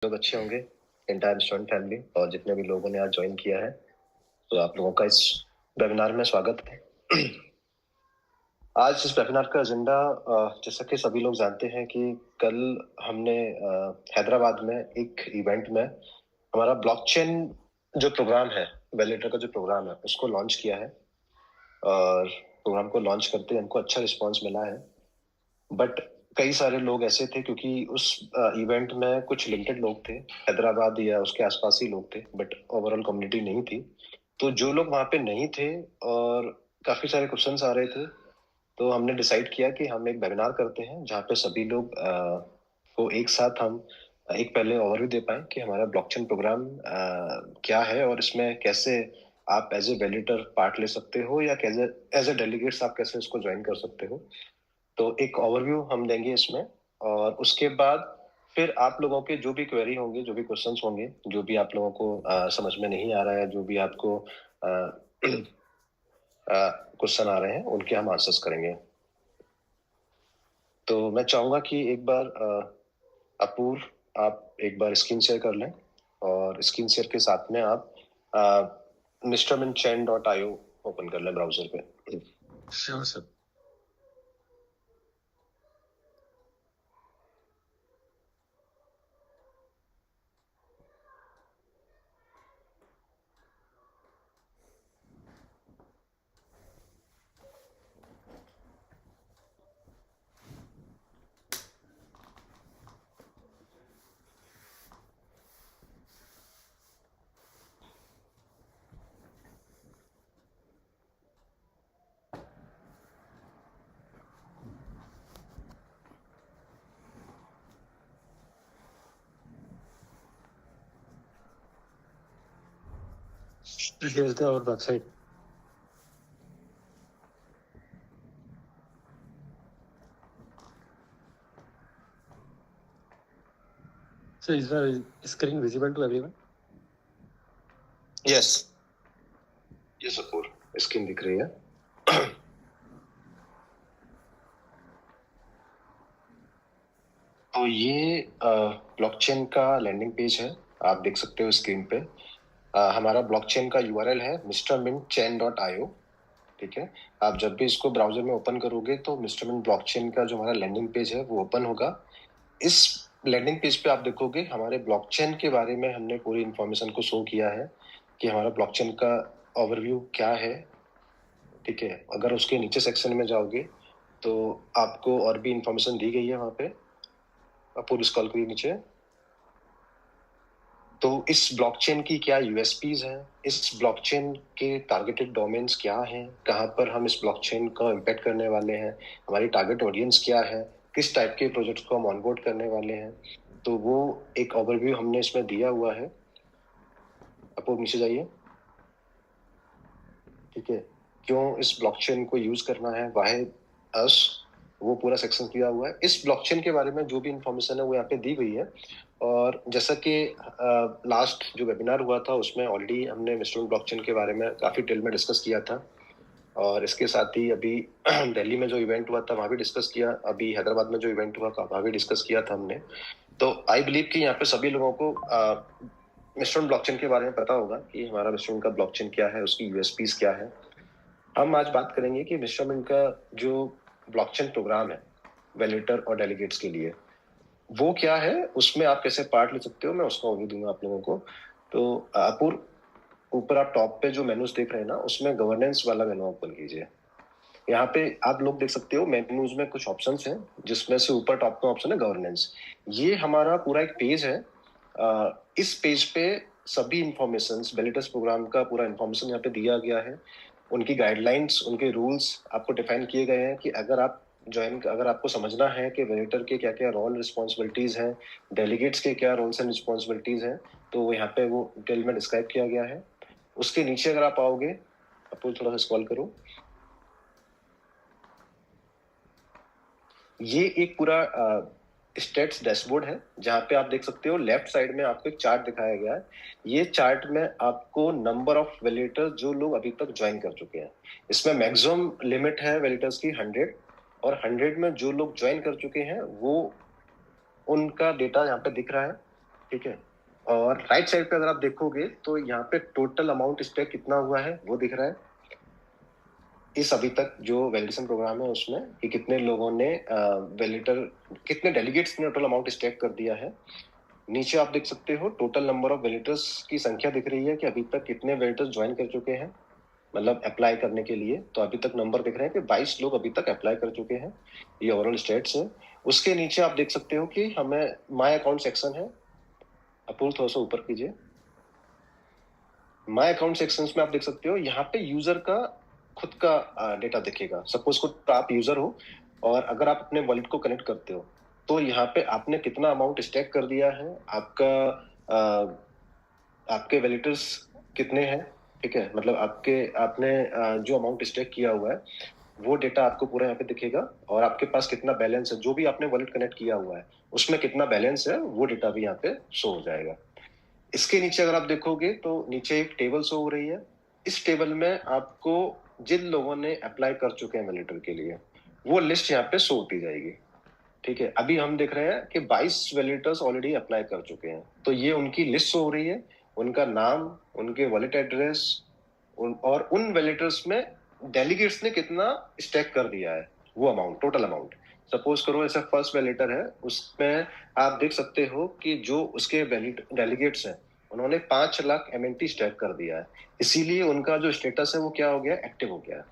लोग अच्छे होंगे, एंटायर स्टूडेंट फैमिली और जितने भी लोगों ने आज ज्वाइन किया है, तो आप लोगों का इस वेबिनार में स्वागत है। आज इस वेबिनार का एजेंडा, जैसा कि सभी लोग जानते हैं कि कल हमने हैदराबाद में एक इवेंट में हमारा ब्लॉकचेन जो प्रोग्राम है, वैलिडेटर का जो प्रोग्राम है, उसको लॉन्च किया है और प्रोग्राम को लॉन्च करते हमको अच्छा रिस्पांस मिला है। बट कई सारे लोग ऐसे थे, क्योंकि उस इवेंट में कुछ लिमिटेड लोग थे, हैदराबाद या उसके आसपास ही लोग थे, बट ओवरऑल कम्युनिटी नहीं थी। तो जो लोग वहाँ पे नहीं थे और काफी सारे क्वेश्चंस आ रहे थे, तो हमने डिसाइड किया कि हम एक वेबिनार करते हैं जहाँ पे सभी लोग को एक साथ हम एक पहले ओवरव्यू दे पाए कि हमारा ब्लॉकचेन प्रोग्राम क्या है और इसमें कैसे आप एज ए वैलिडेटर पार्ट ले सकते हो या कैसे एज ए डेलीगेट्स आप कैसे इसको ज्वाइन कर सकते हो। तो एक ओवरव्यू हम देंगे इसमें, और उसके बाद फिर आप लोगों के जो भी क्वेरी होंगे, जो भी क्वेश्चंस होंगे, जो भी आप लोगों को समझ में नहीं आ रहा है, जो भी आपको क्वेश्चन आ रहे हैं, उनके हम आंसर्स करेंगे। तो मैं चाहूंगा कि एक बार अपूर्व आप एक बार स्क्रीन शेयर कर लें, और स्क्रीन शेयर के साथ में आप mrminchain.io ओपन कर लें ब्राउजर पे। Sure sir. Here's our website. So is the screen visible to everyone? Yes yes Apurva, screen दिख रही है। तो ये ब्लॉकचेन का लैंडिंग पेज है, आप देख सकते हो स्क्रीन पे। हमारा ब्लॉकचेन का यूआरएल है mrminchain.io। ठीक है, आप जब भी इसको ब्राउजर में ओपन करोगे तो mrmin ब्लॉकचेन का जो हमारा लैंडिंग पेज है वो ओपन होगा। इस लैंडिंग पेज पे आप देखोगे हमारे ब्लॉकचेन के बारे में हमने पूरी इंफॉर्मेशन को शो किया है कि हमारा ब्लॉकचेन का ओवरव्यू क्या है। ठीक है, अगर उसके नीचे सेक्शन में जाओगे तो आपको और भी इंफॉर्मेशन दी गई है वहां पे, पूरी स्क्रॉल करिए नीचे। तो इस ब्लॉकचेन की क्या यूएसपीज हैं, इस ब्लॉकचेन के टारगेटेड डोमेन्स क्या हैं, कहाँ पर हम इस ब्लॉकचेन का इम्पैक्ट करने वाले हैं, हमारी टारगेट ऑडियंस क्या है, किस टाइप के प्रोजेक्ट्स को हम ऑनबोर्ड करने वाले हैं, तो वो एक ओवरव्यू हमने इसमें दिया हुआ है। आप नीचे जाइए। ठीक है, क्यों इस ब्लॉकचेन को यूज करना है, वाई अस, वो पूरा सेक्शन दिया हुआ है। इस ब्लॉकचेन के बारे में जो भी इंफॉर्मेशन है वो यहाँ पे दी गई है। और जैसा कि लास्ट जो वेबिनार हुआ था उसमें ऑलरेडी हमने मिस्टर ब्लॉकचेन के बारे में काफी डिटेल में डिस्कस किया था, और इसके साथ ही अभी दिल्ली में जो इवेंट हुआ था वहाँ भी डिस्कस किया, अभी हैदराबाद में जो इवेंट हुआ था वहाँ भी डिस्कस किया था हमने। तो आई बिलीव कि यहाँ पे सभी लोगों को मिस्टर ब्लॉकचेन के बारे में पता होगा कि हमारा मिस्टर का ब्लॉकचेन क्या है, उसकी यूएसपीज क्या है। हम आज बात करेंगे कि मिस्टर का जो ब्लॉकचेन प्रोग्राम है वैलिडेटर और डेलीगेट्स के लिए, वो क्या है, उसमें आप कैसे पार्ट ले सकते हो, मैं उसका ओवरव्यू दूंगा आप लोगों को। तो अपूर्व, ऊपर आप टॉप पे जो मेनूज देख रहे हैं ना, उसमें गवर्नेंस वाला मेनू ओपन कीजिए। यहाँ पे आप लोग देख सकते हो मेनूज में कुछ ऑप्शंस हैं, जिसमें से ऊपर टॉप का ऑप्शन है गवर्नेंस। ये हमारा पूरा एक पेज है। इस पेज पे सभी इंफॉर्मेशन, वैलिडेटर्स प्रोग्राम का पूरा इंफॉर्मेशन यहाँ पे दिया गया है। उनकी गाइडलाइंस, उनके रूल्स आपको डिफाइन किए गए हैं कि अगर आपको समझना है कि वैलिडेटर के क्या क्या रोल रिस्पॉन्सिबिलिटीज हैं, डेलीगेट्स के क्या रोल्स एंड रिस्पॉन्सिबिलिटीज हैं, तो यहाँ पे वो डिटेल में डिस्क्राइब किया गया है। उसके नीचे अगर आप आओगे, आपको थोड़ा सा स्क्रॉल करो, ये एक पूरा स्टेट्स डैशबोर्ड है, जहाँ पे आप देख सकते हो लेफ्ट साइड में आपको एक चार्ट दिखाया गया है। ये चार्ट में आपको नंबर ऑफ वैलिडेटर्स जो लोग अभी तक ज्वाइन कर चुके हैं, इसमें मैक्सिमम लिमिट है वैलिडेटर्स की 100, और 100 में जो लोग ज्वाइन कर चुके हैं वो उनका डेटा यहाँ पे दिख रहा है। ठीक है। और राइट साइड पे अगर आप देखोगे तो यहाँ पे टोटल अमाउंट स्टेक कितना हुआ है वो दिख रहा है इस अभी तक जो वैलिडेशन प्रोग्राम है उसमें, कि कितने लोगों ने वैलिडेटर, कितने डेलीगेट्स ने टोटल अमाउंट स्टेक कर दिया है। नीचे आप देख सकते हो टोटल नंबर ऑफ वैलिडेटर्स की संख्या दिख रही है कि अभी तक कितने वैलिडेटर्स ज्वाइन कर चुके हैं, मतलब अप्लाई करने के लिए। तो अभी तक नंबर दिख रहे हैं कि 22 लोग अभी तक अप्लाई कर चुके हैं। ये ओवरऑल स्टेट्स है। उसके नीचे आप देख सकते हो कि हमें माय अकाउंट सेक्शन है। अपूर्व थोड़ा सा ऊपर कीजिए। माय अकाउंट सेक्शन में आप देख सकते हो यहाँ पे यूजर का खुद का डेटा दिखेगा। सपोज को आप यूजर हो और अगर आप अपने वॉलेट को कनेक्ट करते हो तो यहाँ पे आपने कितना अमाउंट स्टेक कर दिया है, आपका आपके वैलिडेटर्स कितने हैं, ठीक है, मतलब आपने जो अमाउंट स्टेक किया हुआ है वो डेटा आपको पूरा यहाँ पे दिखेगा। और आपके पास कितना बैलेंस है, जो भी आपने वॉलेट कनेक्ट किया हुआ है उसमें कितना बैलेंस है वो डेटा भी यहाँ पे शो हो जाएगा। इसके नीचे अगर आप देखोगे तो नीचे एक टेबल शो हो रही है। इस टेबल में आपको जिन लोगों ने अप्लाई कर चुके हैं वैलिडेटर के लिए वो लिस्ट यहाँ पे शो होती जाएगी। ठीक है, अभी हम देख रहे हैं कि 22 वैलिडेटर्स ऑलरेडी अप्लाई कर चुके हैं, तो ये उनकी लिस्ट शो हो रही है, उनका नाम, उनके वॉलेट एड्रेस, और उन वैलिडेटर्स में डेलीगेट्स ने कितना स्टेक कर दिया है वो अमाउंट, टोटल अमाउंट। सपोज करो ऐसा फर्स्ट वैलिडेटर है, उसमें आप देख सकते हो कि जो उसके डेलीगेट्स हैं उन्होंने 5 लाख MNT स्टेक कर दिया है, इसीलिए उनका जो स्टेटस है वो क्या हो गया, एक्टिव हो गया।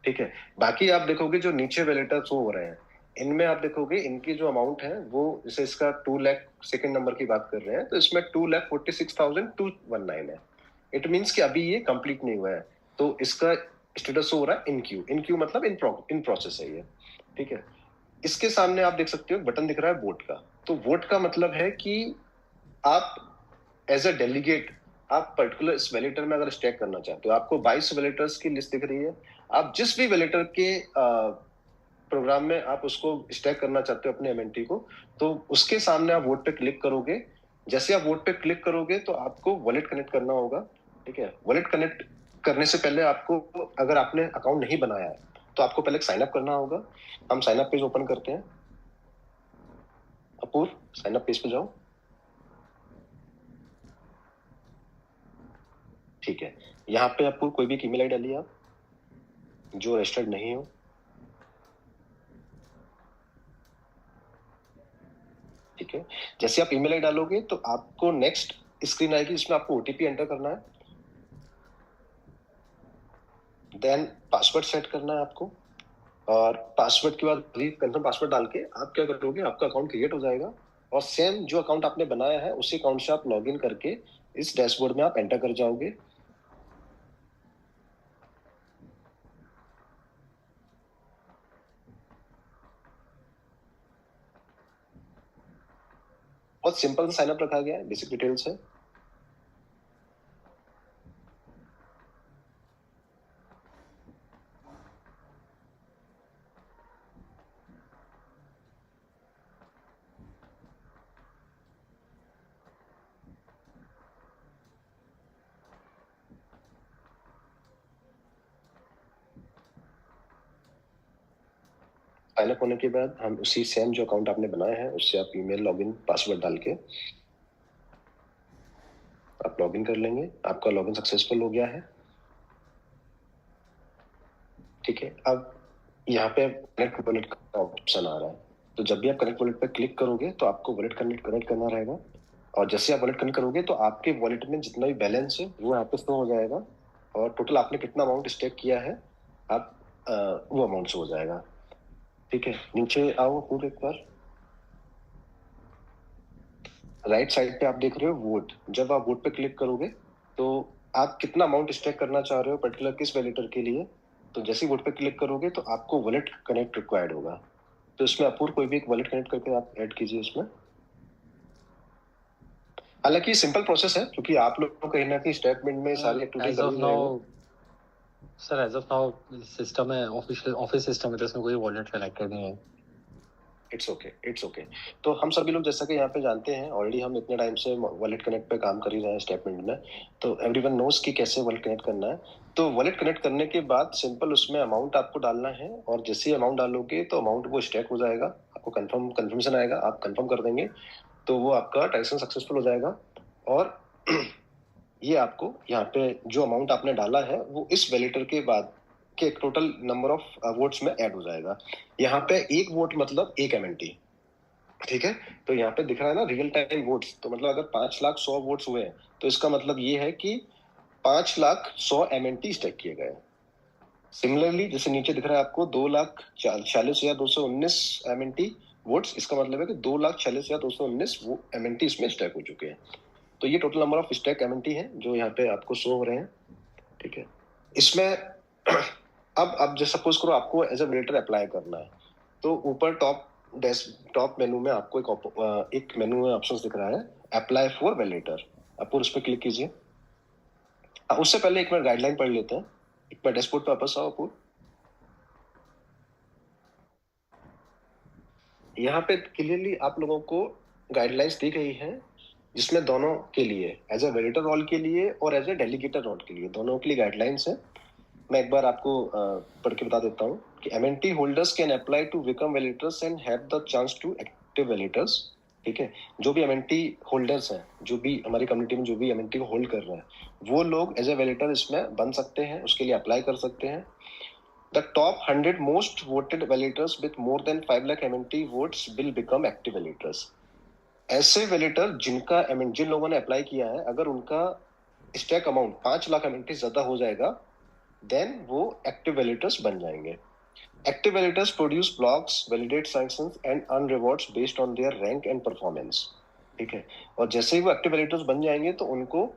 ठीक है, बाकी आप देखोगे जो नीचे वैलिडेटर शो हो रहे हैं इनमें आप देखोगे इनकी जो अमाउंट है वो, जैसे इसका 2 लाख सेकंड नंबर की बात कर रहे हैं तो इसमें 2,46,219 है। इट मीन्स कि अभी ये कंप्लीट नहीं हुआ है, तो इसका स्टेटस हो रहा है इन क्यू। इन क्यू मतलब इन प्रोसेस है ये। ठीक है, इसके सामने आप देख सकते हो बटन दिख रहा है वोट का। तो वोट का मतलब है कि आप एज अ डेलीगेट आप पर्टिकुलर इस वैलिडेटर में अगर स्टेक करना चाहते हो, आपको 22 वैलिडेटर्स की लिस्ट दिख रही है, आप जिस भी वैलिडेटर के प्रोग्राम में आप उसको स्टैक करना चाहते हो अपने MNT को, तो उसके सामने आप वोट पे क्लिक करोगे। जैसे आप वोट पे क्लिक करोगे तो आपको वॉलेट कनेक्ट करना होगा। ठीक है, वॉलेट कनेक्ट करने से पहले आपको, अगर आपने अकाउंट नहीं बनाया है तो आपको पहले साइन अप करना होगा। हम साइन अप पेज ओपन करते हैं। अपूर्व, साइन अप पेज पे जाओ। ठीक है, यहाँ पे आपको कोई भी एक ईमेल आईडी डालिए आप जो रजिस्टर्ड नहीं हो। ठीक है, जैसे आप ईमेल आई डालोगे तो आपको नेक्स्ट स्क्रीन आएगी जिसमें आपको OTP एंटर करना है, देन पासवर्ड सेट करना है आपको, और पासवर्ड के बाद कंफर्म पासवर्ड डाल के आप क्या करोगे, आपका अकाउंट क्रिएट हो जाएगा। और सेम जो अकाउंट आपने बनाया है उसी अकाउंट से आप लॉगिन करके इस डैशबोर्ड में आप एंटर कर जाओगे। बहुत सिंपल साइन अप रखा गया है, बेसिक डिटेल्स है। साइन अप होने के बाद हम उसी सेम जो अकाउंट आपने बनाया है उससे आप ईमेल लॉगिन पासवर्ड डाल के आप लॉगिन कर लेंगे। आपका लॉगिन सक्सेसफुल हो गया है। ठीक है, अब यहाँ पे कनेक्ट वॉलेट का ऑप्शन आ रहा है, तो जब भी आप कनेक्ट वॉलेट पे क्लिक करोगे तो आपको वॉलेट कनेक्ट करना रहेगा। और जैसे आप वॉलेट कनेक्ट करोगे तो आपके वॉलेट में जितना भी बैलेंस है वो यहाँ पे शो हो जाएगा, और टोटल आपने कितना अमाउंट स्टेक किया है आप वो अमाउंट शो हो जाएगा। ठीक है, नीचे आओ पूरे एक बार। राइट साइड पे आप देख रहे हो वोट। जब आप वोट पे क्लिक करोगे तो आप कितना अमाउंट स्टेक करना चाह रहे हो पर्टिकुलर किस वैलिडेटर के लिए, तो जैसे ही वोट पे क्लिक करोगे तो आपको वॉलेट कनेक्ट रिक्वायर्ड होगा। तो इसमें अपूर्व कोई भी एक वॉलेट कनेक्ट करके आप ऐड कीजिए इसमें। हालांकि सिंपल प्रोसेस है क्योंकि आप लोग को कहीं ना कहीं स्टेटमेंट में सारी एक्टिविटी As of करनी रहेगा। now, sir as of now system है, ऑफिस सिस्टम है, तो इसमें कोई वॉलेट कनेक्टेड नहीं है। It's okay, it's okay. तो हम सभी लोग जैसा कि यहाँ पे जानते हैं ऑलरेडी, हम इतने टाइम से वॉलेट कनेक्ट पे काम कर ही रहे हैं स्टेटमेंट में, तो एवरीवन नोज कि कैसे वॉलेट कनेक्ट करना है। तो वॉलेट कनेक्ट करने के बाद सिंपल उसमें अमाउंट आपको डालना है, और जैसे ही अमाउंट डालोगे तो अमाउंट वो स्टैक हो जाएगा, आपको कंफर्मेशन आएगा, आप कंफर्म कर देंगे तो वो आपका ट्रांजेक्शन सक्सेसफुल हो जाएगा और ये आपको यहाँ पे जो अमाउंट आपने डाला है वो इस वैलिडेटर के बाद के टोटल नंबर ऑफ वोट्स में ऐड हो जाएगा। यहाँ पे एक वोट मतलब एक एमएनटी, ठीक है। तो यहाँ पे दिख रहा है ना रियल टाइम वोट्स, तो मतलब अगर 5,00,100 वोट्स हुए हैं तो इसका मतलब ये है कि 5,00,100 एमएनटी स्टेक किए गए। सिमिलरली जैसे नीचे दिख रहा है आपको 2,40,219 एमएनटी वोट्स, इसका मतलब है कि 2,40,219 वो एमएनटी इसमें स्टेक हो चुके हैं। तो ये total number of stake MNT है जो यहाँ पे आपको शो हो रहे हैं, ठीक है। इसमें अब जो सपोज करो आपको एज ए वैलिडेटर अप्लाई करना है, तो ऊपर टॉप मेनू में आपको एक मेनू में ऑप्शंस दिख रहा है अप्लाई फॉर वैलिडेटर, आपको उस पर क्लिक कीजिए। उससे पहले एक बार गाइडलाइन पढ़ लेते हैं, एक बार डैशबोर्ड पे वापस आओ। आपको यहाँ पे क्लियरली आप लोगों को गाइडलाइंस दी गई है जिसमें दोनों के लिए एज ए वैलिडेटर रोल के लिए और एज ए डेलीगेटर रोल के लिए दोनों के लिए गाइडलाइंस है। मैं एक बार आपको पढ़ के बता देता हूँ कि MNT holders can apply to become validators and have the chance to active validators, ठीक है। जो भी एमएनटी होल्डर्स हैं, जो भी हमारी कम्युनिटी में जो भी एमएनटी को होल्ड कर रहे हैं, वो लोग एज ए वैलिडेटर इसमें बन सकते हैं, उसके लिए अप्लाई कर सकते हैं। The top 100 most voted validators with more than 5 lakh MNT votes will become active validators. ऐसे वैलिडेटर जिन लोगों ने अप्लाई किया है, अगर उनका स्टैक अमाउंट 5 लाख एमएनटी ज्यादा हो जाएगा, देन वो एक्टिव वैलिडेटर्स बन जाएंगे। Active validators produce blocks, validate sanctions and earn rewards based on there rank and performance, ठीक है। और जैसे ही वो एक्टिव वैलिडेटर्स बन जाएंगे तो उनको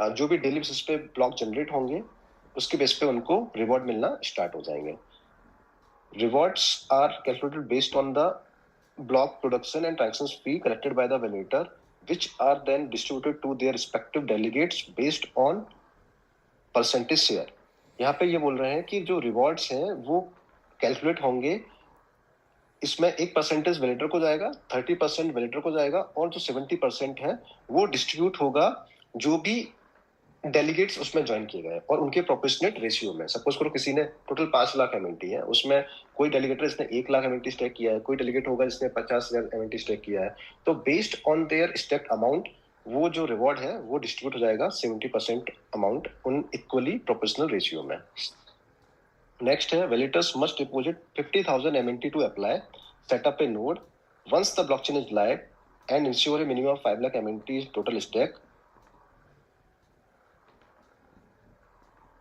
जो भी डेली बेसिस पे ब्लॉक जनरेट होंगे उसके बेस पे उनको रिवॉर्ड मिलना स्टार्ट हो जाएंगे। Rewards are calculated based on the block production and transactions fee collected by the validator, which are then distributed to their respective delegates based on percentage share. यहाँ पे ये बोल रहे हैं कि जो रिवॉर्ड्स हैं वो कैलकुलेट होंगे, इसमें एक परसेंटेज वैलिडेटर को जाएगा, 30% वैलिडेटर को जाएगा और जो 70% है वो डिस्ट्रीब्यूट होगा जो भी डेलीगेट्स उसमें ज्वाइन किए गए और उनके प्रोपोर्शनेट रेशियो में। सपोज करो किसी ने टोटल 5 लाख एमएनटी है, उसमें कोई डेलीगेटर इसने 1 लाख एमएनटी स्टेक किया है, कोई डेलीगेट होगा जिसने 50,000 एमएनटी स्टेक किया है, तो based on their stake amount वो जो रिवॉर्ड है वो डिस्ट्रीब्यूट हो जाएगा 70% अमाउंट उन इक्वली प्रोपोर्शनल रेशियो में। नेक्स्ट है validators must deposit 50,000 MNT to apply, set up a node once the blockchain is live and ensure a minimum 5 lakh MNT total stake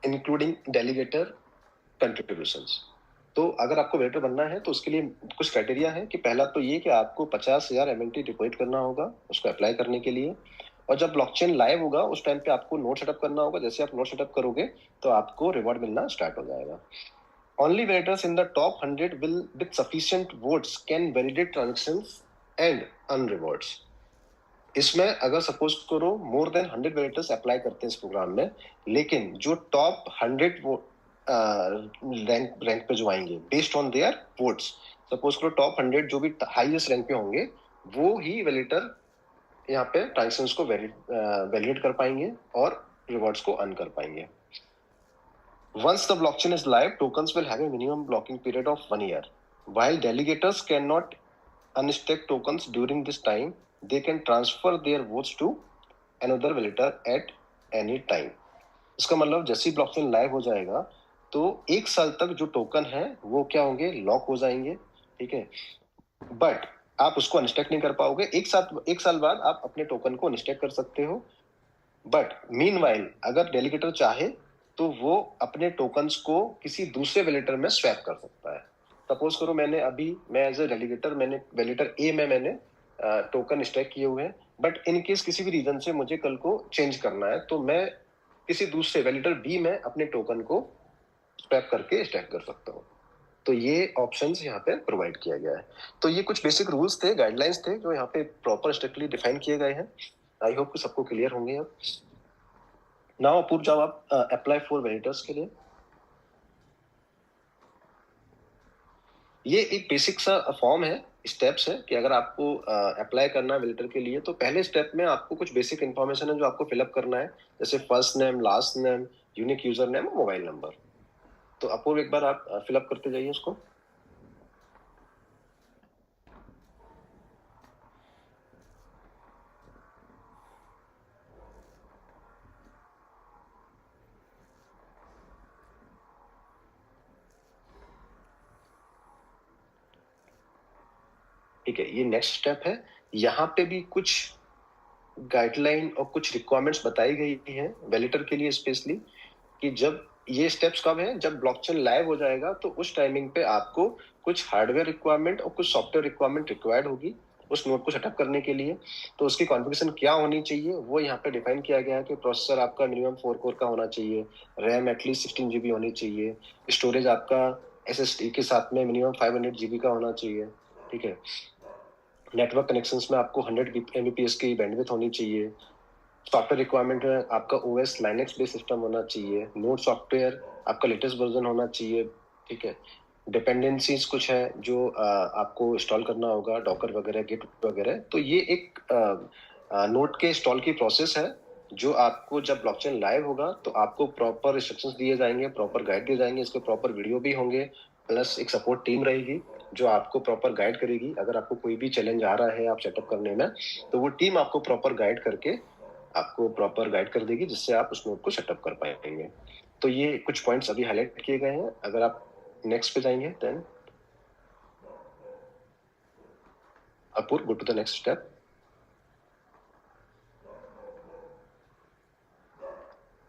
including delegator contributions. तो अगर आपको validator बनना है तो उसके लिए कुछ क्राइटेरिया है कि पहला तो ये कि आपको 50,000 एमएनटी डिपॉजिट करना होगा उसको अप्लाई करने के लिए, और जब ब्लॉकचेन लाइव होगा उस टाइम पे आपको नोड सेटअप करना होगा। जैसे आप नोड सेटअप करोगे तो आपको रिवॉर्ड मिलना स्टार्ट हो जाएगा। Only validators in the top 100 will with sufficient votes can validate transactions and earn rewards. इसमें अगर सपोज करो मोर देन 100 वैलिडेटर्स अप्लाई करते हैं इस प्रोग्राम में, लेकिन जो टॉप 100 वो रैंक पे जो आएंगे based on there votes, suppose करो टॉप 100 जो भी हाईएस्ट रैंक पे होंगे वो ही वैलिडेटर यहाँ पे ट्रांजैक्शंस को वैलिडेट कर पाएंगे और रिवॉर्ड्स को अर्न कर पाएंगे। Once the blockchain is live, tokens will have a minimum blocking period of 1 year. While delegators cannot unstake tokens during this time, they can transfer their votes to another validator at any time. इसका मतलब जैसे ही blockchain live हो जाएगा तो 1 साल तक जो token है वो क्या होंगे, लॉक हो जाएंगे, ठीक है। बट आप उसको अनस्टेक नहीं कर पाओगे। 1 साल बाद आप अपने टोकन को अनस्टेक कर सकते हो। बट मीनवाइल अगर डेलीगेटर चाहे तो वो अपने टोकन्स को किसी दूसरे वैलिडेटर में स्वैप कर सकता है। सपोज करो मैं एज ए डेलीगेटर मैंने वैलिडेटर ए में मैंने टोकन स्टैक किए हुए हैं, बट इन केस किसी भी रीजन से मुझे कल को चेंज करना है तो मैं किसी दूसरे वैलिडेटर बी में अपने टोकन को स्वैप करके स्टैक कर सकता हूँ। तो ये ऑप्शंस यहाँ पे प्रोवाइड किया गया है। तो ये कुछ बेसिक रूल्स थे, गाइडलाइंस थे जो यहाँ पे प्रॉपर स्ट्रिक्टली डिफाइन किए गए हैं। आई होप कि सबको क्लियर होंगे अब। नाउ अपूर्व जब आप अप्लाई फॉर वैलिडेटर्स के लिए, ये एक बेसिक सा फॉर्म है, स्टेप्स है कि अगर आपको अप्लाई करना है वैलिडेटर के लिए तो पहले स्टेप में आपको कुछ बेसिक इन्फॉर्मेशन है जो आपको फिलअप करना है, जैसे first name, last name, unique user name, mobile number. तो अपूर्व एक बार आप फिलअप करते जाइए उसको। ठीक है, ये नेक्स्ट स्टेप है। यहाँ पे भी कुछ गाइडलाइन और कुछ रिक्वायरमेंट्स बताई गई हैं वैलिडेटर के लिए स्पेशली, कि जब ये स्टेप्स कब है, जब ब्लॉकचेन लाइव हो जाएगा तो उस टाइमिंग पे आपको कुछ हार्डवेयर रिक्वायरमेंट और कुछ सॉफ्टवेयर रिक्वायरमेंट रिक्वायर्ड होगी उस नोड को सेटअप करने के लिए। तो उसकी कॉन्फ़िगरेशन क्या होनी चाहिए वो यहाँ पे डिफाइन किया गया है कि प्रोसेसर आपका मिनिमम 4 कोर का होना चाहिए, रैम एटलीस्ट 16 जीबी होनी चाहिए, स्टोरेज आपका एसएसडी के साथ में मिनिमम 500 जीबी का होना चाहिए। ठीक है, नेटवर्क कनेक्शंस में आपको 100 एमबीपीएस की बैंडविड्थ होनी चाहिए। सॉफ्टवेयर रिक्वायरमेंट में आपका ओएस लाइनेक्स बेस्ड सिस्टम होना चाहिए, नोड सॉफ्टवेयर आपका लेटेस्ट वर्जन होना चाहिए। ठीक है, डिपेंडेंसीज कुछ है जो आपको इंस्टॉल करना होगा, डॉकर वगैरह, गिट वगैरह। तो ये एक नोड के इंस्टॉल की प्रोसेस है जो आपको जब ब्लॉकचेन लाइव होगा तो आपको प्रॉपर इंस्ट्रक्शंस दिए जाएंगे, प्रॉपर गाइड दिए जाएंगे, इसके प्रॉपर वीडियो भी होंगे, प्लस एक सपोर्ट टीम रहेगी जो आपको प्रॉपर गाइड करेगी। अगर आपको कोई भी चैलेंज आ रहा है आप सेटअप करने में, तो वो टीम आपको प्रॉपर गाइड कर देगी जिससे आप उस नोड को सेटअप कर पाएंगे। तो ये कुछ पॉइंट्स अभी हाईलाइट किए गए हैं। अगर आप नेक्स्ट पे जाएंगे then upper go to the next step.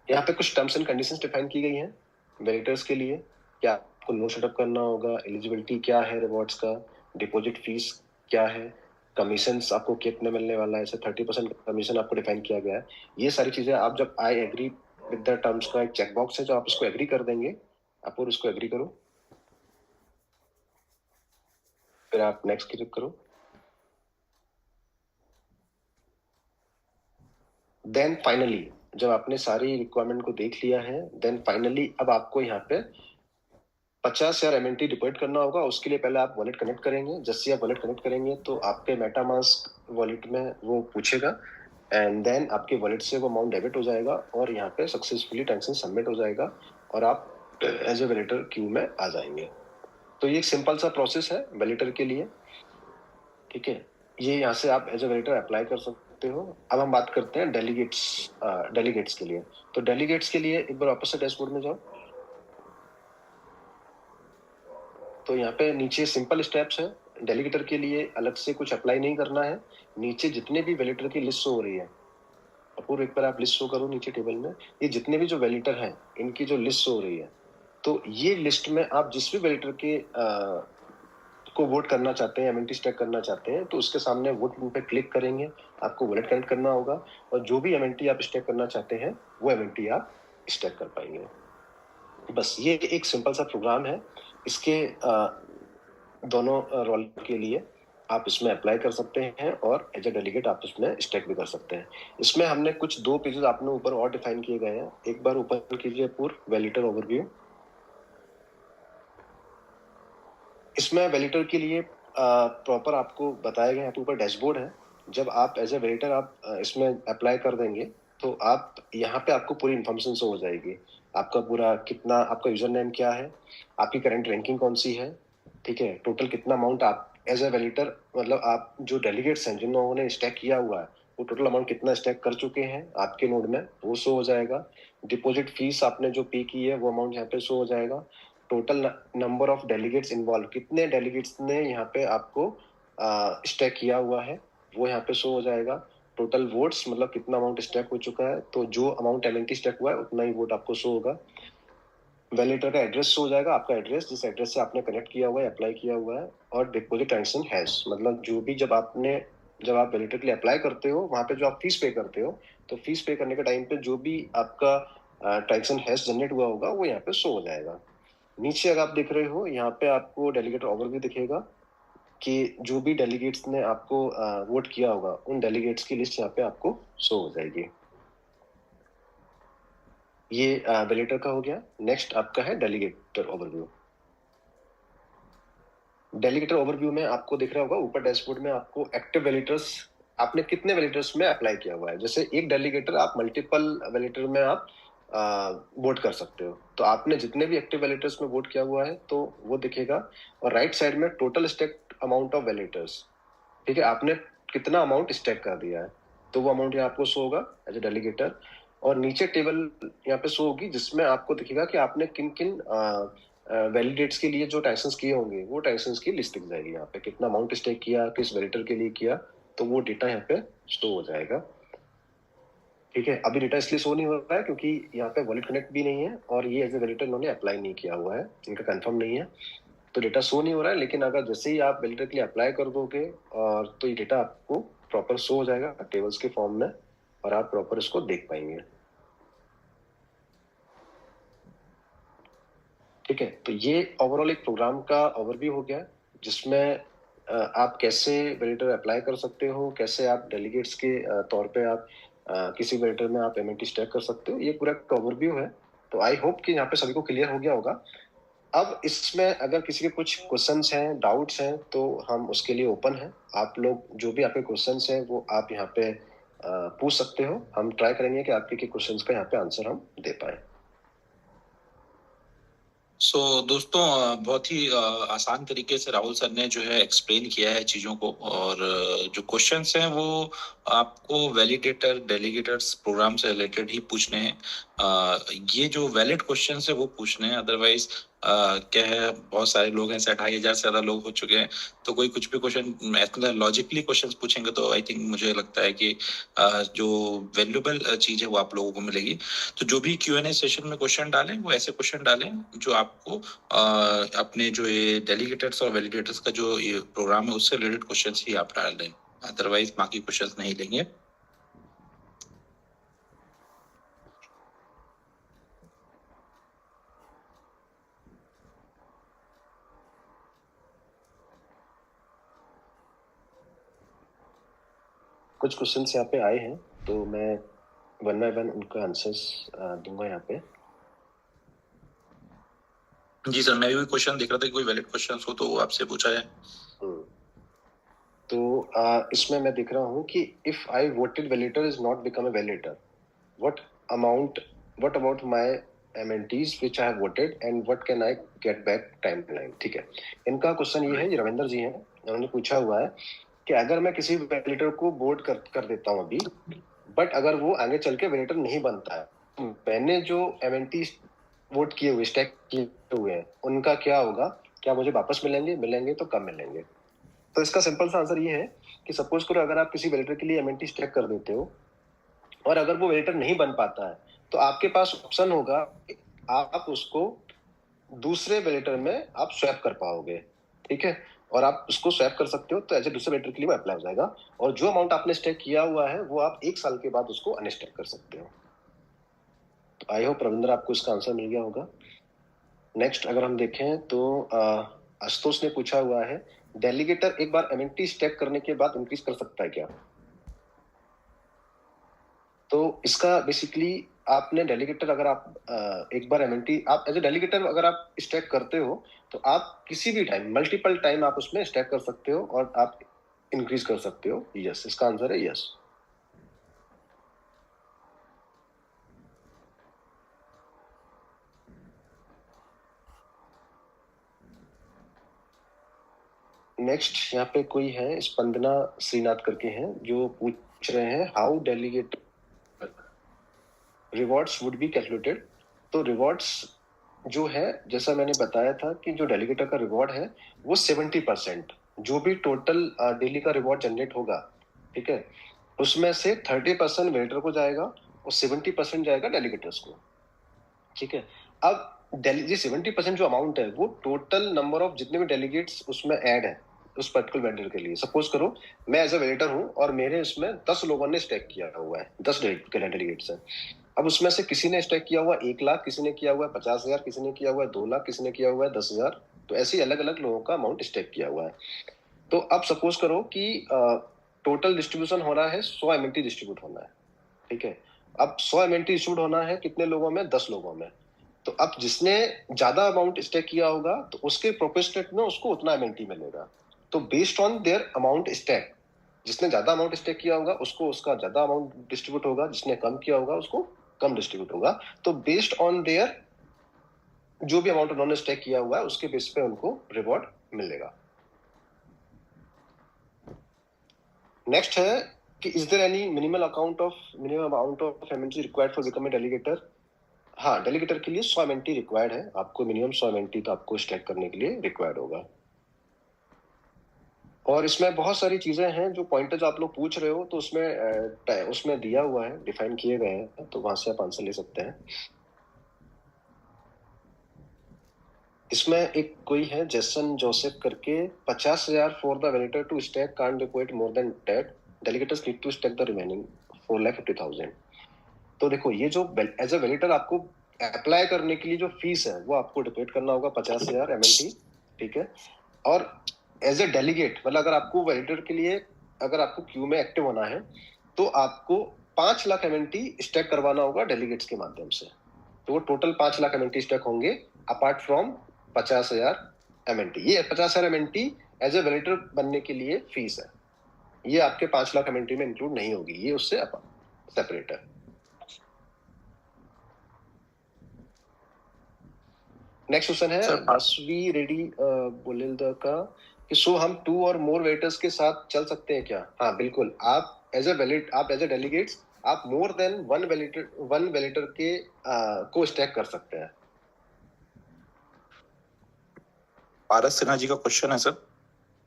यहाँ पे कुछ टर्म्स एंड कंडीशंस डिफाइन की गई हैं वैलिडेटर्स के लिए, क्या आपको नोड सेटअप करना होगा, एलिजिबिलिटी क्या है रिवॉर्ड्स का, डिपॉजिट फीस क्या है, कमीशन आपको कितने मिलने वाला है, 30% कमीशन आपको डिफाइन किया गया है। ये सारी चीजें आप जब I agree with the terms का एक चेकबॉक्स है जो आप इसको एग्री कर देंगे, आप और उसको एग्री करो, फिर आप नेक्स्ट क्लिक करो। देन फाइनली जब आपने सारी रिक्वायरमेंट को देख लिया है, देन फाइनली अब आपको यहाँ पे 50,000 MNT डिपॉजिट करना होगा। उसके लिए पहले आप वॉलेट कनेक्ट करेंगे। जैसे आप वॉलेट कनेक्ट करेंगे तो आपके मेटामास्क वॉलेट में वो पूछेगा एंड देन आपके वॉलेट से वो अमाउंट डेबिट हो जाएगा और यहाँ पे सक्सेसफुली ट्रांजेक्शन सबमिट हो जाएगा और आप एज ए वैलिडेटर क्यू में आ जाएंगे। तो ये एक सिंपल सा प्रोसेस है वैलिडेटर के लिए। ठीक है, ये यहाँ से आप एज ए वैलिडेटर अप्लाई कर सकते हो। अब हम बात करते हैं डेलीगेट्स के लिए। तो डेलीगेट्स के लिए एक बार वापस से डैशबोर्ड में जाओ। तो यहाँ पे नीचे सिंपल स्टेप्स है। डेलीगेटर के लिए अलग से कुछ अप्लाई नहीं करना है। नीचे जितने भी वैलिडेटर की लिस्ट हो रही है, अपूर्व एक बार आप लिस्ट शो करो नीचे टेबल में, ये जितने भी जो वैलिडेटर हैं इनकी जो लिस्ट हो रही है, तो ये लिस्ट में आप जिस भी वैलिडेटर के को वोट करना चाहते हैं, एमएनटी स्टैक करना चाहते हैं, तो उसके सामने वोट पे क्लिक करेंगे, आपको वॉलेट कनेक्ट करना होगा और जो भी एमएनटी आप स्टैक करना चाहते हैं वो एमएनटी आप स्टैक कर पाएंगे। बस ये एक सिंपल सा प्रोग्राम है। इसके दोनों रोल के लिए आप इसमें अप्लाई कर सकते हैं और एज ए डेलीगेट आप इसमें स्टैक भी कर सकते हैं। इसमें हमने कुछ 2 पेजेस आपने ऊपर और डिफाइन किए गए हैं। एक बार ओपन कीजिए पूर्व वैलिडेटर ओवरव्यू। इसमें वैलिडेटर के लिए प्रॉपर आपको बताया गया है, ऊपर डैशबोर्ड है। जब आप एज ए वैलिडेटर आप इसमें अप्लाई कर देंगे तो आप यहाँ पे आपको पूरी इन्फॉर्मेशन शो हो जाएगी। आपका पूरा कितना, आपका यूजर नेम क्या है, आपकी करंट रैंकिंग कौन सी है, ठीक है, टोटल कितना अमाउंट आप एज ए वैलिडेटर, मतलब आप जो डेलीगेट्स हैं जिन लोगों ने स्टैक किया हुआ है वो टोटल अमाउंट कितना स्टैक कर चुके हैं आपके नोड में वो शो हो जाएगा। डिपॉजिट फीस आपने जो पे की है वो अमाउंट यहाँ पे शो हो जाएगा। Total number of delegates involve, कितने डेलीगेट्स ने यहाँ पे आपको स्टैक किया हुआ है वो यहाँ पे शो हो जाएगा। टोटल वोट्स, मतलब कितना अमाउंट स्टैक हो चुका है, तो जो अमाउंट एलएनटी स्टैक हुआ है उतना ही वोट आपको शो होगा। वैलिडेटर का एड्रेस शो हो जाएगा, आपका एड्रेस जिस एड्रेस से आपने कनेक्ट किया हुआ है, अप्लाई किया हुआ है, और डिपॉजिट ट्रांजेक्शन हैश, मतलब जो भी जब आप वैलिडेटर के लिए अप्लाई करते हो वहां पे जो आप फीस पे करते हो, तो फीस पे करने के टाइम पे जो भी आपका ट्रांजेक्शन हैश जनरेट हुआ होगा वो यहाँ पे शो हो जाएगा। नीचे अगर आप देख रहे हो यहाँ पे आपको डेलीगेट ओवरव्यू दिखेगा कि जो भी डेलीगेट्स ने आपको वोट किया होगा उन डेलीगेट्स की लिस्ट यहाँ पे आपको शो हो जाएगी। ये वैलिडेटर का हो गया। नेक्स्ट आपका है डेलीगेटर ओवरव्यू। डेलीगेटर ओवरव्यू में आपको दिख रहा होगा ऊपर डैशबोर्ड में आपको एक्टिव वैलिडेटर्स, आपने कितने वैलिडेटर्स में अप्लाई किया हुआ है। जैसे एक डेलीगेटर आप मल्टीपल वैलिडेटर में आप वोट कर सकते हो, तो आपने जितने भी एक्टिव वैलिडेटर्स में वोट किया हुआ है तो वो दिखेगा। और राइट साइड में total stack amount of validators, ठीक है, आपने कितना अमाउंट स्टैक कर दिया है तो वो अमाउंट यहाँ आपको शो होगा एज ए डेलीगेटर। और नीचे टेबल यहाँ पे शो होगी जिसमें आपको दिखेगा कि आपने किन किन वैलिडेट्स के लिए जो ट्रांजेक्शंस किए होंगे वो ट्रांजेक्शंस की लिस्ट दिख जाएगी यहाँ पे, कितना अमाउंट स्टेक किया, किस वैलिडेटर के लिए किया, तो वो डेटा यहाँ पे शो हो जाएगा। ठीक है, अभी डेटा इसलिए शो नहीं हो रहा है क्योंकि यहाँ पे वॉलेट कनेक्ट भी नहीं है और ये एज ए वैलिडेटर इन्होंने अप्लाई नहीं किया हुआ है, इनका कंफर्म नहीं है, तो डेटा शो नहीं हो रहा है। लेकिन अगर जैसे ही आप वैलिडेटर के लिए अप्लाई कर दोगे और तो ये डेटा आपको प्रॉपर शो हो जाएगा टेबल्स के फॉर्म में और आप प्रॉपर इसको देख पाएंगे। ठीक है, तो ये ओवरऑल एक प्रोग्राम का ओवरव्यू हो गया जिसमें आप कैसे वैलिडेटर अप्लाई कर सकते हो, कैसे आप डेलीगेट्स के तौर पे आप किसी वैलिडेटर में आप एमएनटी स्टैक कर सकते हो, ये पूरा ओवरव्यू है। तो आई होप कि यहाँ पे सभी को क्लियर हो गया होगा। अब इसमें अगर किसी के कुछ क्वेश्चंस हैं, डाउट्स हैं, तो हम उसके लिए ओपन हैं। आप लोग जो भी आपके क्वेश्चंस हैं वो आप यहाँ पे पूछ सकते हो, हम ट्राई करेंगे कि आपके क्वेश्चंस का यहाँ पे आंसर हम दे पाए। दोस्तों बहुत ही आसान तरीके से राहुल सर ने जो है एक्सप्लेन किया है चीज़ों को, और जो क्वेश्चंस हैं वो आपको वैलिडेटर डेलीगेटर्स प्रोग्राम से रिलेटेड ही पूछने हैं। ये जो वैलिड क्वेश्चंस है वो पूछने हैं, अदरवाइज क्या है, बहुत सारे लोग हैं, 28,000 से ज़्यादा लोग हो चुके हैं, तो कोई कुछ भी क्वेश्चन ऐसा लॉजिकली क्वेश्चंस पूछेंगे तो आई थिंक मुझे लगता है कि जो वैल्यूएबल चीज़ है वो आप लोगों को मिलेगी। तो जो भी Q&A सेशन में क्वेश्चन डालें वो ऐसे क्वेश्चन डालें जो आपको अपने जो ये डेलीगेटर्स और वैलिडेटर्स का जो ये प्रोग्राम है उससे रिलेटेड क्वेश्चंस ही आप डाल दें, अदरवाइज बाकी क्वेश्चंस नहीं लेंगे। कुछ क्वेश्चंस यहाँ पे आए हैं तो मैं वन बाय वन उनका आंसर्स दूंगा यहाँ पे। जी सर, मैं भी क्वेश्चन देख रहा था कि कोई वैलिड क्वेश्चन हो तो आपसे पूछा है। तो इसमें मैं देख रहा हूँ कि if I voted validator is not become a validator, what about my MNTs which I have voted and what can I get back timeline. ठीक है, इनका क्वेश्चन ये है, ये रविंदर जी हैं, उन्होंने पूछा हुआ है कि अगर मैं किसी वैलिडेटर को बोर्ड कर देता हूँ अभी, बट अगर वो आगे चल के वैलिडेटर नहीं बनता है, तो मैंने जो एमएनटी वोट किए हुए, स्टैक किए हुए हैं, उनका क्या होगा, क्या मुझे वापस मिलेंगे तो कब मिलेंगे? तो इसका सिंपल सा आंसर ये है कि सपोज करो अगर आप किसी वैलिडेटर के लिए एमएनटी स्टैक कर देते हो और अगर वो वैलिडेटर नहीं बन पाता है तो आपके पास ऑप्शन होगा कि आप उसको दूसरे वैलिडेटर में आप स्वैप कर पाओगे। ठीक है, और आप उसको स्वैप कर सकते हो तो ऐसे दूसरे वैलिडेटर के लिए वो अप्लाई हो जाएगा और जो अमाउंट आपने स्टैक किया हुआ है वो आप 1 साल के बाद उसको अनस्टैक कर सकते हो। तो आई होप रविंद्र आपको इसका आंसर मिल गया होगा। नेक्स्ट अगर हम देखें तो आशुतोष ने पूछा हुआ है, डेलीगेटर एक बार एमएनटी स्टैक करने के बाद इंक्रीज कर सकता है क्या? तो इसका बेसिकली आपने डेलीगेटर अगर आप एक बार एमएनटी आप एज ए डेलीगेटर अगर आप स्टैक करते हो तो आप किसी भी टाइम मल्टीपल टाइम आप उसमें स्टैक कर सकते हो और आप इंक्रीज कर सकते हो। यस, इसका आंसर है यस। नेक्स्ट यहाँ पे कोई है, स्पंदना श्रीनाथ करके हैं, जो पूछ रहे हैं how delegate rewards would be calculated. तो रिवॉर्ड्स जो है, जैसा मैंने बताया था कि जो डेलीगेटर का रिवॉर्ड है वो 70%, जो भी टोटल डेली का रिवॉर्ड जनरेट होगा, ठीक है, उसमें से 30% वेटर को जाएगा और 70% जाएगा डेलीगेटर्स को। ठीक है, अब ये 70% जो अमाउंट है वो टोटल नंबर ऑफ जितने भी डेलीगेट्स उसमें ऐड है उस पर्टिकुलर वेंडर के लिए। सपोज करो मैं एज अ वेटर हूं और मेरे इसमें 10 लोगों ने स्टैक किया हुआ है, 10 डेलीगेट्स हैं। अब उसमें से किसी ने स्टैक किया हुआ 1 लाख, किसी ने किया हुआ 50,000, किसी ने किया हुआ 2 लाख, किसी ने किया हुआ 10,000, तो ऐसे ही अलग अलग लोगों का अमाउंट स्टैक किया हुआ है। तो अब सपोज करो कि टोटल डिस्ट्रीब्यूशन हो रहा है 100 एमएनटी डिस्ट्रीब्यूट होना है। ठीक है, अब 100 एमएनटी डिस्ट्रीब्यूट होना है कितने लोगों में? 10 लोगों में। तो अब जिसने ज्यादा अमाउंट स्टैक किया होगा तो उसके प्रोपोर्शनेट में उसको उतना एमएनटी मिलेगा। तो based on their amount stack, जिसने ज्यादा अमाउंट स्टैक किया होगा उसको उसका ज्यादा अमाउंट डिस्ट्रीब्यूट होगा, जिसने कम किया होगा उसको कम डिस्ट्रीब्यूट होगा। तो बेस्ड ऑन देयर जो भी अमाउंट उन्होंने स्टैक किया हुआ है उसके बेस पे उनको रिवॉर्ड मिलेगा। नेक्स्ट है कि is there any minimum amount of MNT required for becoming delegator? हाँ, डेलीगेटर के लिए 100 MNT रिक्वायर्ड है, आपको मिनिमम 100 MNT तो आपको स्टैक करने के लिए रिक्वायर्ड होगा। और इसमें बहुत सारी चीजें हैं जो पॉइंटर जो आप लोग पूछ रहे हो, तो उसमें दिया हुआ है, डिफाइन किए गए हैं, तो वहां से आप आंसर ले सकते हैं। इसमें एक कोई है जेसन जोसेफ करके, 50,000 for the validator to stake can't deposit more than that, delegators need to stake the remaining 4,50,000। तो देखो, ये जो एज ए वैलिडेटर आपको अप्लाई करने के लिए जो फीस है वो आपको डिपोजिट करना होगा 50,000 MNT, ठीक है। और एज ए डेलीगेट, मतलब अगर आपको वैलिडेटर के लिए, अगर आपको क्यू में एक्टिव होना है तो आपको 5 लाख MNT स्टैक करवाना होगा डेलीगेट्स के माध्यम से। तो वो टोटल 5 लाख MNT स्टैक होंगे अपार्ट फ्रॉम 50,000 MNT। ये 50,000 MNT एज ए वैलिडेटर बनने के लिए फीस है, ये आपके 5 लाख MNT में इंक्लूड नहीं होगी, ये उससे सेपरेट है। नेक्स्ट क्वेश्चन है बसवी रेडी बोलिंदा का कि सो हम 2 और मोर वेटर्स के साथ चल सकते हैं क्या? हाँ बिल्कुल, आप एज ए डेलीगेट्स आप मोर देन वन वैलिडेटर के को स्टैक कर सकते हैं। पारस सिन्हा जी का क्वेश्चन है सर,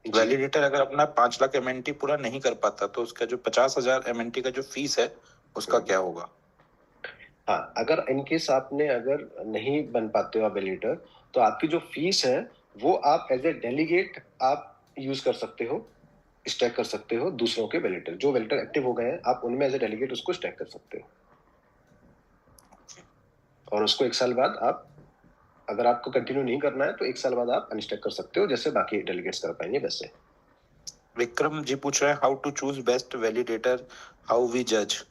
वैलिडेटर अगर अपना 5 लाख MNT पूरा नहीं कर पाता तो उसका जो 50,000 MNT का जो फीस है उसका क्या होगा? हाँ, अगर इनकेस आपने अगर नहीं बन पाते हो आप वैलिडेटर, तो आपकी जो फीस है वो आप एज ए डेलीगेट आप यूज कर सकते हो, स्टैक कर सकते हो दूसरों के वैलिडेटर, जो वैलिडेटर एक्टिव हो गए हैं आप उनमें एज ए डेलीगेट उसको स्टैक कर सकते हो। और उसको 1 साल बाद आप, अगर आपको कंटिन्यू नहीं करना है तो 1 साल बाद आप अनस्टैक कर सकते हो, जैसे बाकी डेलीगेट्स कर पाएंगे वैसे। विक्रम जी पूछ रहे हैं how to choose best validator, how we जज?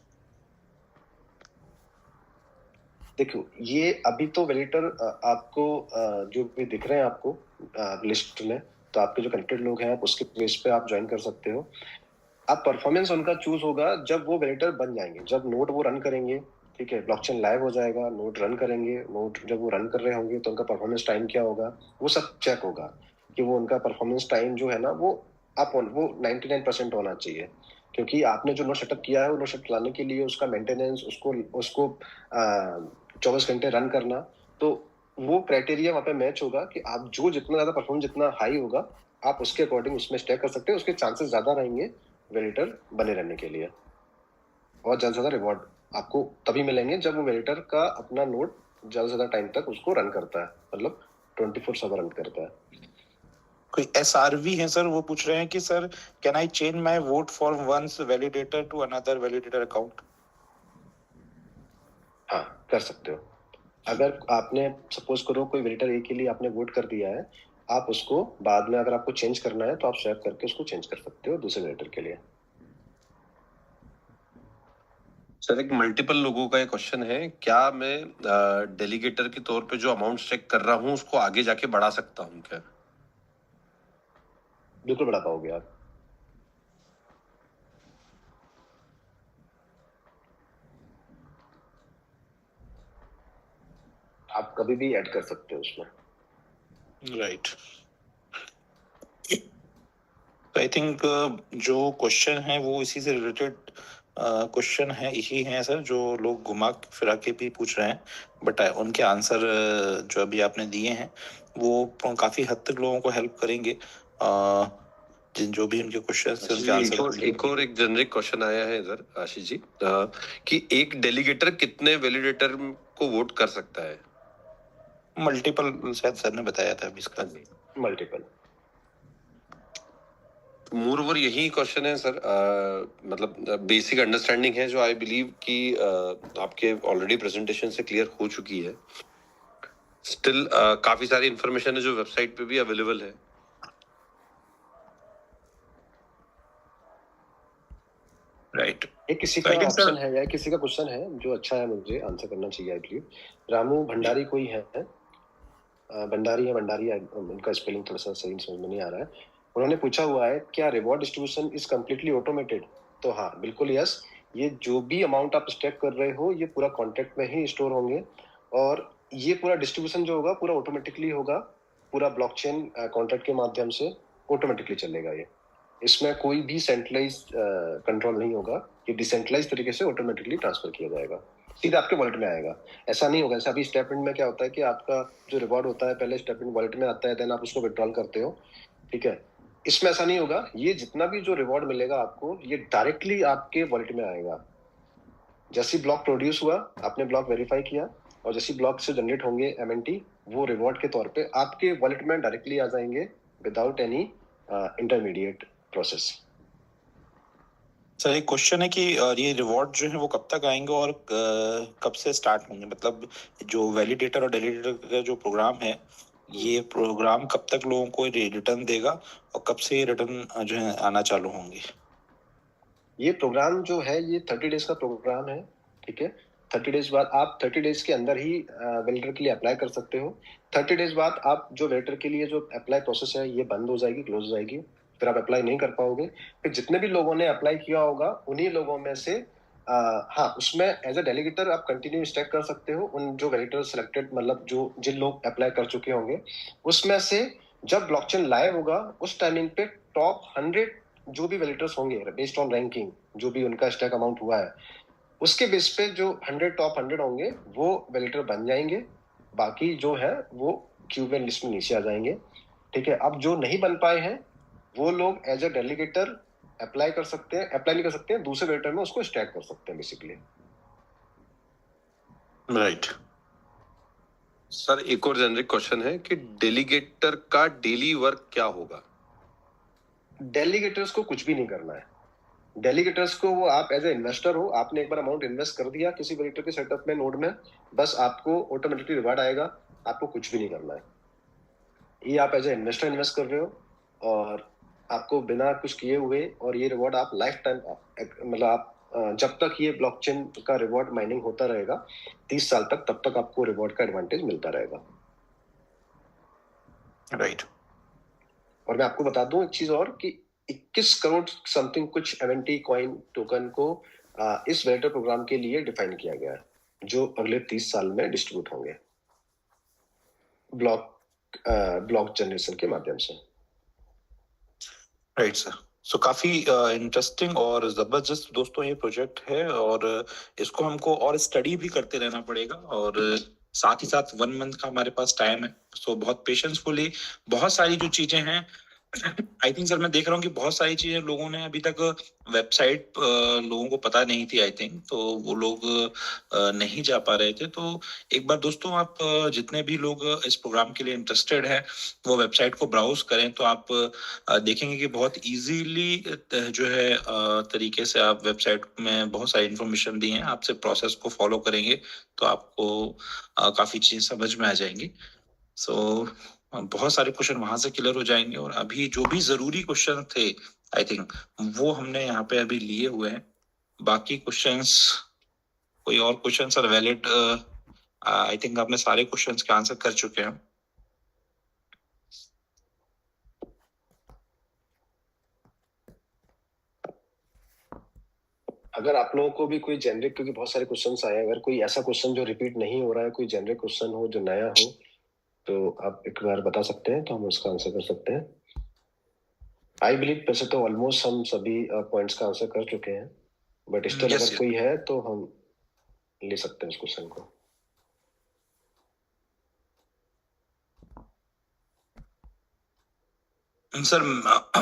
देखो, ये अभी तो वैलिडेटर आपको जो भी दिख रहे हैं आपको लिस्ट में, तो आपके जो कनेक्टेड लोग हैं आप उसके बेस पे आप ज्वाइन कर सकते हो। अब परफॉर्मेंस उनका चूज होगा जब वो वैलिडेटर बन जाएंगे, जब नोड वो रन करेंगे, ठीक है, ब्लॉकचेन लाइव हो जाएगा, नोड रन करेंगे, नोड जब वो रन कर रहे होंगे तो उनका परफॉर्मेंस टाइम क्या होगा, वो सब चेक होगा कि वो उनका परफॉर्मेंस टाइम जो है ना वो वो 99% होना चाहिए। क्योंकि आपने जो नोड सेटअप किया है वो नोड सेटअप लाने के लिए उसका मेंटेनेंस, उसको उसको 24 घंटे रन करना, तो वो क्राइटेरिया वहाँ पे मैच होगा कि आप जो जितना ज्यादा परफॉर्मेंस जितना हाई होगा आप उसके अकॉर्डिंग उसमें स्टे कर सकते हैं, उसके चांसेस ज्यादा रहेंगे वैलिडेटर बने रहने के लिए। और ज्यादा से ज्यादा रिवॉर्ड आपको तभी मिलेंगे जब वो वैलिडेटर का अपना नोड ज्यादा से ज्यादा टाइम तक उसको रन करता है, मतलब 24/7 रन करता है। कोई SRV है सर, वो पूछ रहे हैं कि sir can I change my vote from once validator to another validator account? हाँ, कर सकते हो। अगर आपने सपोज करो कोई वैलिडेटर ए के लिए आपने वोट कर दिया है, आप उसको बाद में अगर आपको चेंज करना है तो आप स्वैप करके उसको चेंज कर सकते हो दूसरे वैलिडेटर के लिए। सर एक मल्टीपल लोगों का एक क्वेश्चन है, क्या मैं डेलीगेटर के तौर पे जो अमाउंट स्टेक कर रहा हूँ उसको आगे जाके बढ़ा सकता हूँ क्या? बिल्कुल बढ़ा पाओगे आप। आप कभी भी ऐड कर सकते हो उसमें। राइट। आई थिंक जो क्वेश्चन है वो इसी से रिलेटेड क्वेश्चन है, यही है सर जो लोग घुमा फिरा के भी पूछ रहे हैं, बट उनके आंसर जो अभी आपने दिए हैं वो काफी हद तक लोगों को हेल्प करेंगे। जिन जो भी उनके क्वेश्चन थे उनके आंसर। एक जेनरिक क्वेश्चन आया है इधर आशीष जी, कि एक डेलीगेटर कितने वैलिडेटर को वोट कर सकता है? मल्टीपल, शायद सर ने बताया था अभी इसका। मल्टीपल। मोरओवर यही क्वेश्चन है सर, मतलब बेसिक अंडरस्टैंडिंग है जो आई बिलीव कि आपके ऑलरेडी प्रेजेंटेशन से क्लियर हो चुकी है। स्टिल काफी सारी इंफॉर्मेशन है जो वेबसाइट पे भी अवेलेबल है। राइट। एक किसी का ऑप्शन है या किसी का क्वेश्चन है जो अच्छा है, मुझे आंसर करना चाहिए आई बिलीव। रामू भंडारी कोई है, भंडारी है, भंडारी, उनका स्पेलिंग थोड़ा सा सही समझ में नहीं आ रहा है। उन्होंने पूछा हुआ है क्या reward distribution is completely automated? तो हाँ बिल्कुल यस, ये जो भी अमाउंट आप स्टैक कर रहे हो ये पूरा कॉन्ट्रैक्ट में ही स्टोर होंगे, और ये पूरा डिस्ट्रीब्यूशन जो होगा पूरा ऑटोमेटिकली होगा, पूरा ब्लॉकचेन कॉन्ट्रैक्ट के माध्यम से ऑटोमेटिकली चलेगा। ये इसमें कोई भी सेंट्रलाइज कंट्रोल नहीं होगा, ये डिसेंट्रलाइज तरीके से ऑटोमेटिकली ट्रांसफर किया जाएगा। सीधा आपके वॉलेट में आएगा। ऐसा नहीं होगा, जैसे अभी स्टेटमेंट में क्या होता है कि आपका जो रिवॉर्ड होता है पहले स्टेटमेंट वॉलेट में आता है, देन आप उसको विड्रॉल करते हो, ठीक है। इसमें ऐसा नहीं होगा, ये जितना भी जो रिवॉर्ड मिलेगा आपको, ये डायरेक्टली आपके वॉलेट में आएगा। जैसे ब्लॉक प्रोड्यूस हुआ, आपने ब्लॉक वेरीफाई किया, और जैसे ब्लॉक से जनरेट होंगे एमएनटी, वो रिवॉर्ड के तौर पे आपके वॉलेट में डायरेक्टली आ जाएंगे without any intermediate process. Sir एक क्वेश्चन है कि ये रिवॉर्ड जो है वो कब तक आएंगे और कब से स्टार्ट होंगे, मतलब जो वैलिडेटर और डेलीगेटर का जो प्रोग्राम है, ये प्रोग्राम कब तक लोगों को रिटर्न देगा और कब से ये रिटर्न जो है आना चालू होंगे? ये प्रोग्राम जो है ये 30 डेज का प्रोग्राम है, ठीक है। 30 डेज बाद आप 30 डेज के अंदर ही वेल्डर के लिए अप्लाई कर सकते हो। 30 डेज बाद आप जो वेल्डर के लिए जो अप्लाई प्रोसेस है ये बंद हो जाएगी, क्लोज हो जाएगी, फिर आप अप्लाई नहीं कर पाओगे। फिर जितने भी लोगों ने अप्लाई किया होगा उन्हीं लोगों में से हाँ, उसमें एज अ डेलीगेटर आप कंटिन्यू स्टैक कर सकते हो। उन जो वेलिडेटर सिलेक्टेड, मतलब जो जिन लोग अप्लाई कर चुके होंगे उसमें से जब ब्लॉकचेन लाइव होगा उस टाइमिंग पे टॉप 100 जो भी वेलिडेटर्स होंगे बेस्ड ऑन रैंकिंग, जो भी उनका स्टैक अमाउंट हुआ है उसके बेस पे जो 100 टॉप 100 होंगे वो वेलिडेटर बन जाएंगे। बाकी जो है वो क्यूबेन लिस्ट में नीचे आ जाएंगे, ठीक है। अब जो नहीं बन पाए हैं वो लोग एज अ डेलीगेटर अप्लाई कर सकते हैं, अप्लाई नहीं कर सकते हैं, दूसरे वेलिडेटर में उसको स्टैक कर सकते हैं बेसिकली। राइट। सर एक और जेनरिक क्वेश्चन है कि डेलीगेटर का डेली वर्क क्या होगा? डेलीगेटर्स को कुछ भी नहीं करना है। डेलीगेटर्स को वो आप एज ए इन्वेस्टर हो, आपने एक बार अमाउंट इन्वेस्ट कर दिया किसी वेलिडेटर के सेटअप में नोड में, बस आपको ऑटोमेटिकली रिवार्ड आएगा, आपको कुछ भी नहीं करना है। ये आप एज ए इन्वेस्टर इन्वेस्ट कर रहे हो और आपको बिना कुछ किए हुए, और ये रिवॉर्ड आप लाइफ टाइम, मतलब आप जब तक ये ब्लॉकचेन का रिवॉर्ड माइनिंग होता रहेगा 30 साल तक, तब तक आपको रिवॉर्ड का एडवांटेज मिलता रहेगा। राइट। और मैं आपको बता दूं एक चीज और कि 21 करोड़ समथिंग कुछ एमएनटी कॉइन टोकन को इस वेलिडेटर प्रोग्राम के लिए डिफाइन किया गया है, जो अगले 30 साल में डिस्ट्रीब्यूट होंगे ब्लॉक जनरेशन के माध्यम से। Right sir. सो काफी इंटरेस्टिंग और जबरदस्त दोस्तों ये प्रोजेक्ट है, और इसको हमको और स्टडी भी करते रहना पड़ेगा, और साथ ही साथ 1 मंथ का हमारे पास टाइम है। सो बहुत पेशेंसफुली बहुत सारी जो चीजें हैं, आई थिंक सर मैं देख रहा हूँ कि बहुत सारी चीजें लोगों ने अभी तक वेबसाइट लोगों को पता नहीं थी, आई थिंक, तो वो लोग नहीं जा पा रहे थे। तो एक बार दोस्तों आप जितने भी लोग इस प्रोग्राम के लिए इंटरेस्टेड हैं वो वेबसाइट को ब्राउज करें, तो आप देखेंगे कि बहुत इजीली जो है तरीके से आप वेबसाइट में बहुत सारी इन्फॉर्मेशन दी है। आपसे प्रोसेस को फॉलो करेंगे तो आपको काफी चीजें समझ में आ जाएंगी। सो बहुत सारे क्वेश्चन वहां से क्लियर हो जाएंगे, और अभी जो भी जरूरी क्वेश्चन थे आई थिंक वो हमने यहाँ पे अभी लिए हुए हैं। बाकी क्वेश्चंस, कोई और question sir valid? I think आपने सारे क्वेश्चंस के आंसर कर चुके हैं। अगर आप लोगों को भी कोई जेनरिक, क्योंकि बहुत सारे क्वेश्चंस आए हैं, अगर कोई ऐसा क्वेश्चन जो रिपीट नहीं हो रहा है, कोई जेनरिक क्वेश्चन हो जो नया हो, तो आप एक बार बता सकते हैं तो हम उसका आंसर कर सकते हैं। आई बिलीव वैसे तो ऑलमोस्ट हम सभी पॉइंट्स का आंसर कर चुके हैं, बट स्टिल Yes, अगर yes. कोई है तो हम ले सकते हैं उस क्वेश्चन को। सर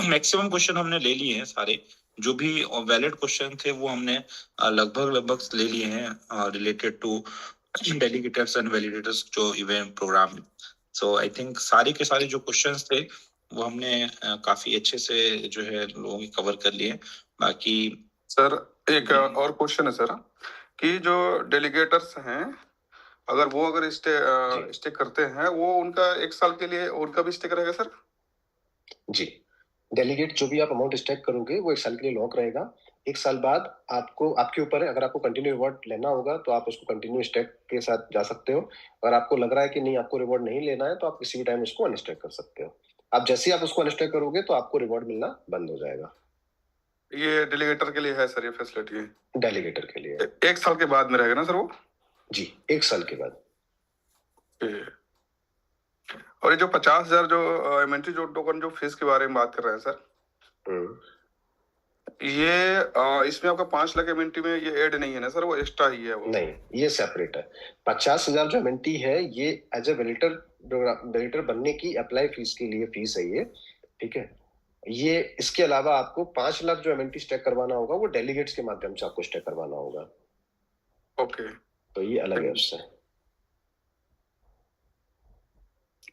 मैक्सिमम क्वेश्चन हमने ले लिए हैं सारे, जो भी वैलिड क्वेश्चन थे वो हमने लगभग ले लिए हैं related to delegators and validators जो event program. So I think सारे के सारे जो क्वेश्चंस थे वो हमने काफी अच्छे से जो है लोगों की कवर कर लिए। बाकी सर एक और क्वेश्चन है सर, कि जो डेलीगेटर्स हैं अगर वो अगर स्टे करते हैं, वो उनका 1 साल के लिए उनका भी स्टे रहेगा सर? जी, डेलीगेट जो भी आप अमाउंट स्टैक करोगे वो 1 साल के लिए लॉक रहेगा। 1 साल बाद आपको, आपके ऊपर है, अगर आपको कंटिन्यू रिवॉर्ड लेना होगा तो आप उसको कंटिन्यू स्टैक के साथ जा सकते हो। अगर आपको लग रहा है कि नहीं आपको रिवॉर्ड नहीं लेना है तो आप किसी भी टाइम उसको अनस्टैक कर सकते हो। आप जैसे ही आप उसको अनस्टैक करोगे तो आपको रिवॉर्ड मिलना बंद हो जाएगा। ये डेलीगेटर के लिए है सर, ये फैसिलिटी? डेलीगेटर के लिए 1 साल के बाद में रहेगा ना सर वो? जी, 1 साल के बाद। और ये जो 50,000 जो एमएनटी जो टोकन जो फीस के बारे में बात कर रहे हैं सर, ये इसमें आपका 5 लाख एमएनटी में ये ऐड नहीं है ना सर, वो एक्स्ट्रा ही है वो? नहीं, ये सेपरेट है। 50,000 जो एमएनटी है ये एज ए वैलिडेटर बनने की अप्लाई फीस के लिए फीस है ये, ठीक है। ये इसके अलावा आपको 5 लाख जो एमएनटी स्टैक करवाना होगा वो डेलीगेट्स के माध्यम से आपको स्टैक करवाना होगा। ओके, तो ये अलग है उससे।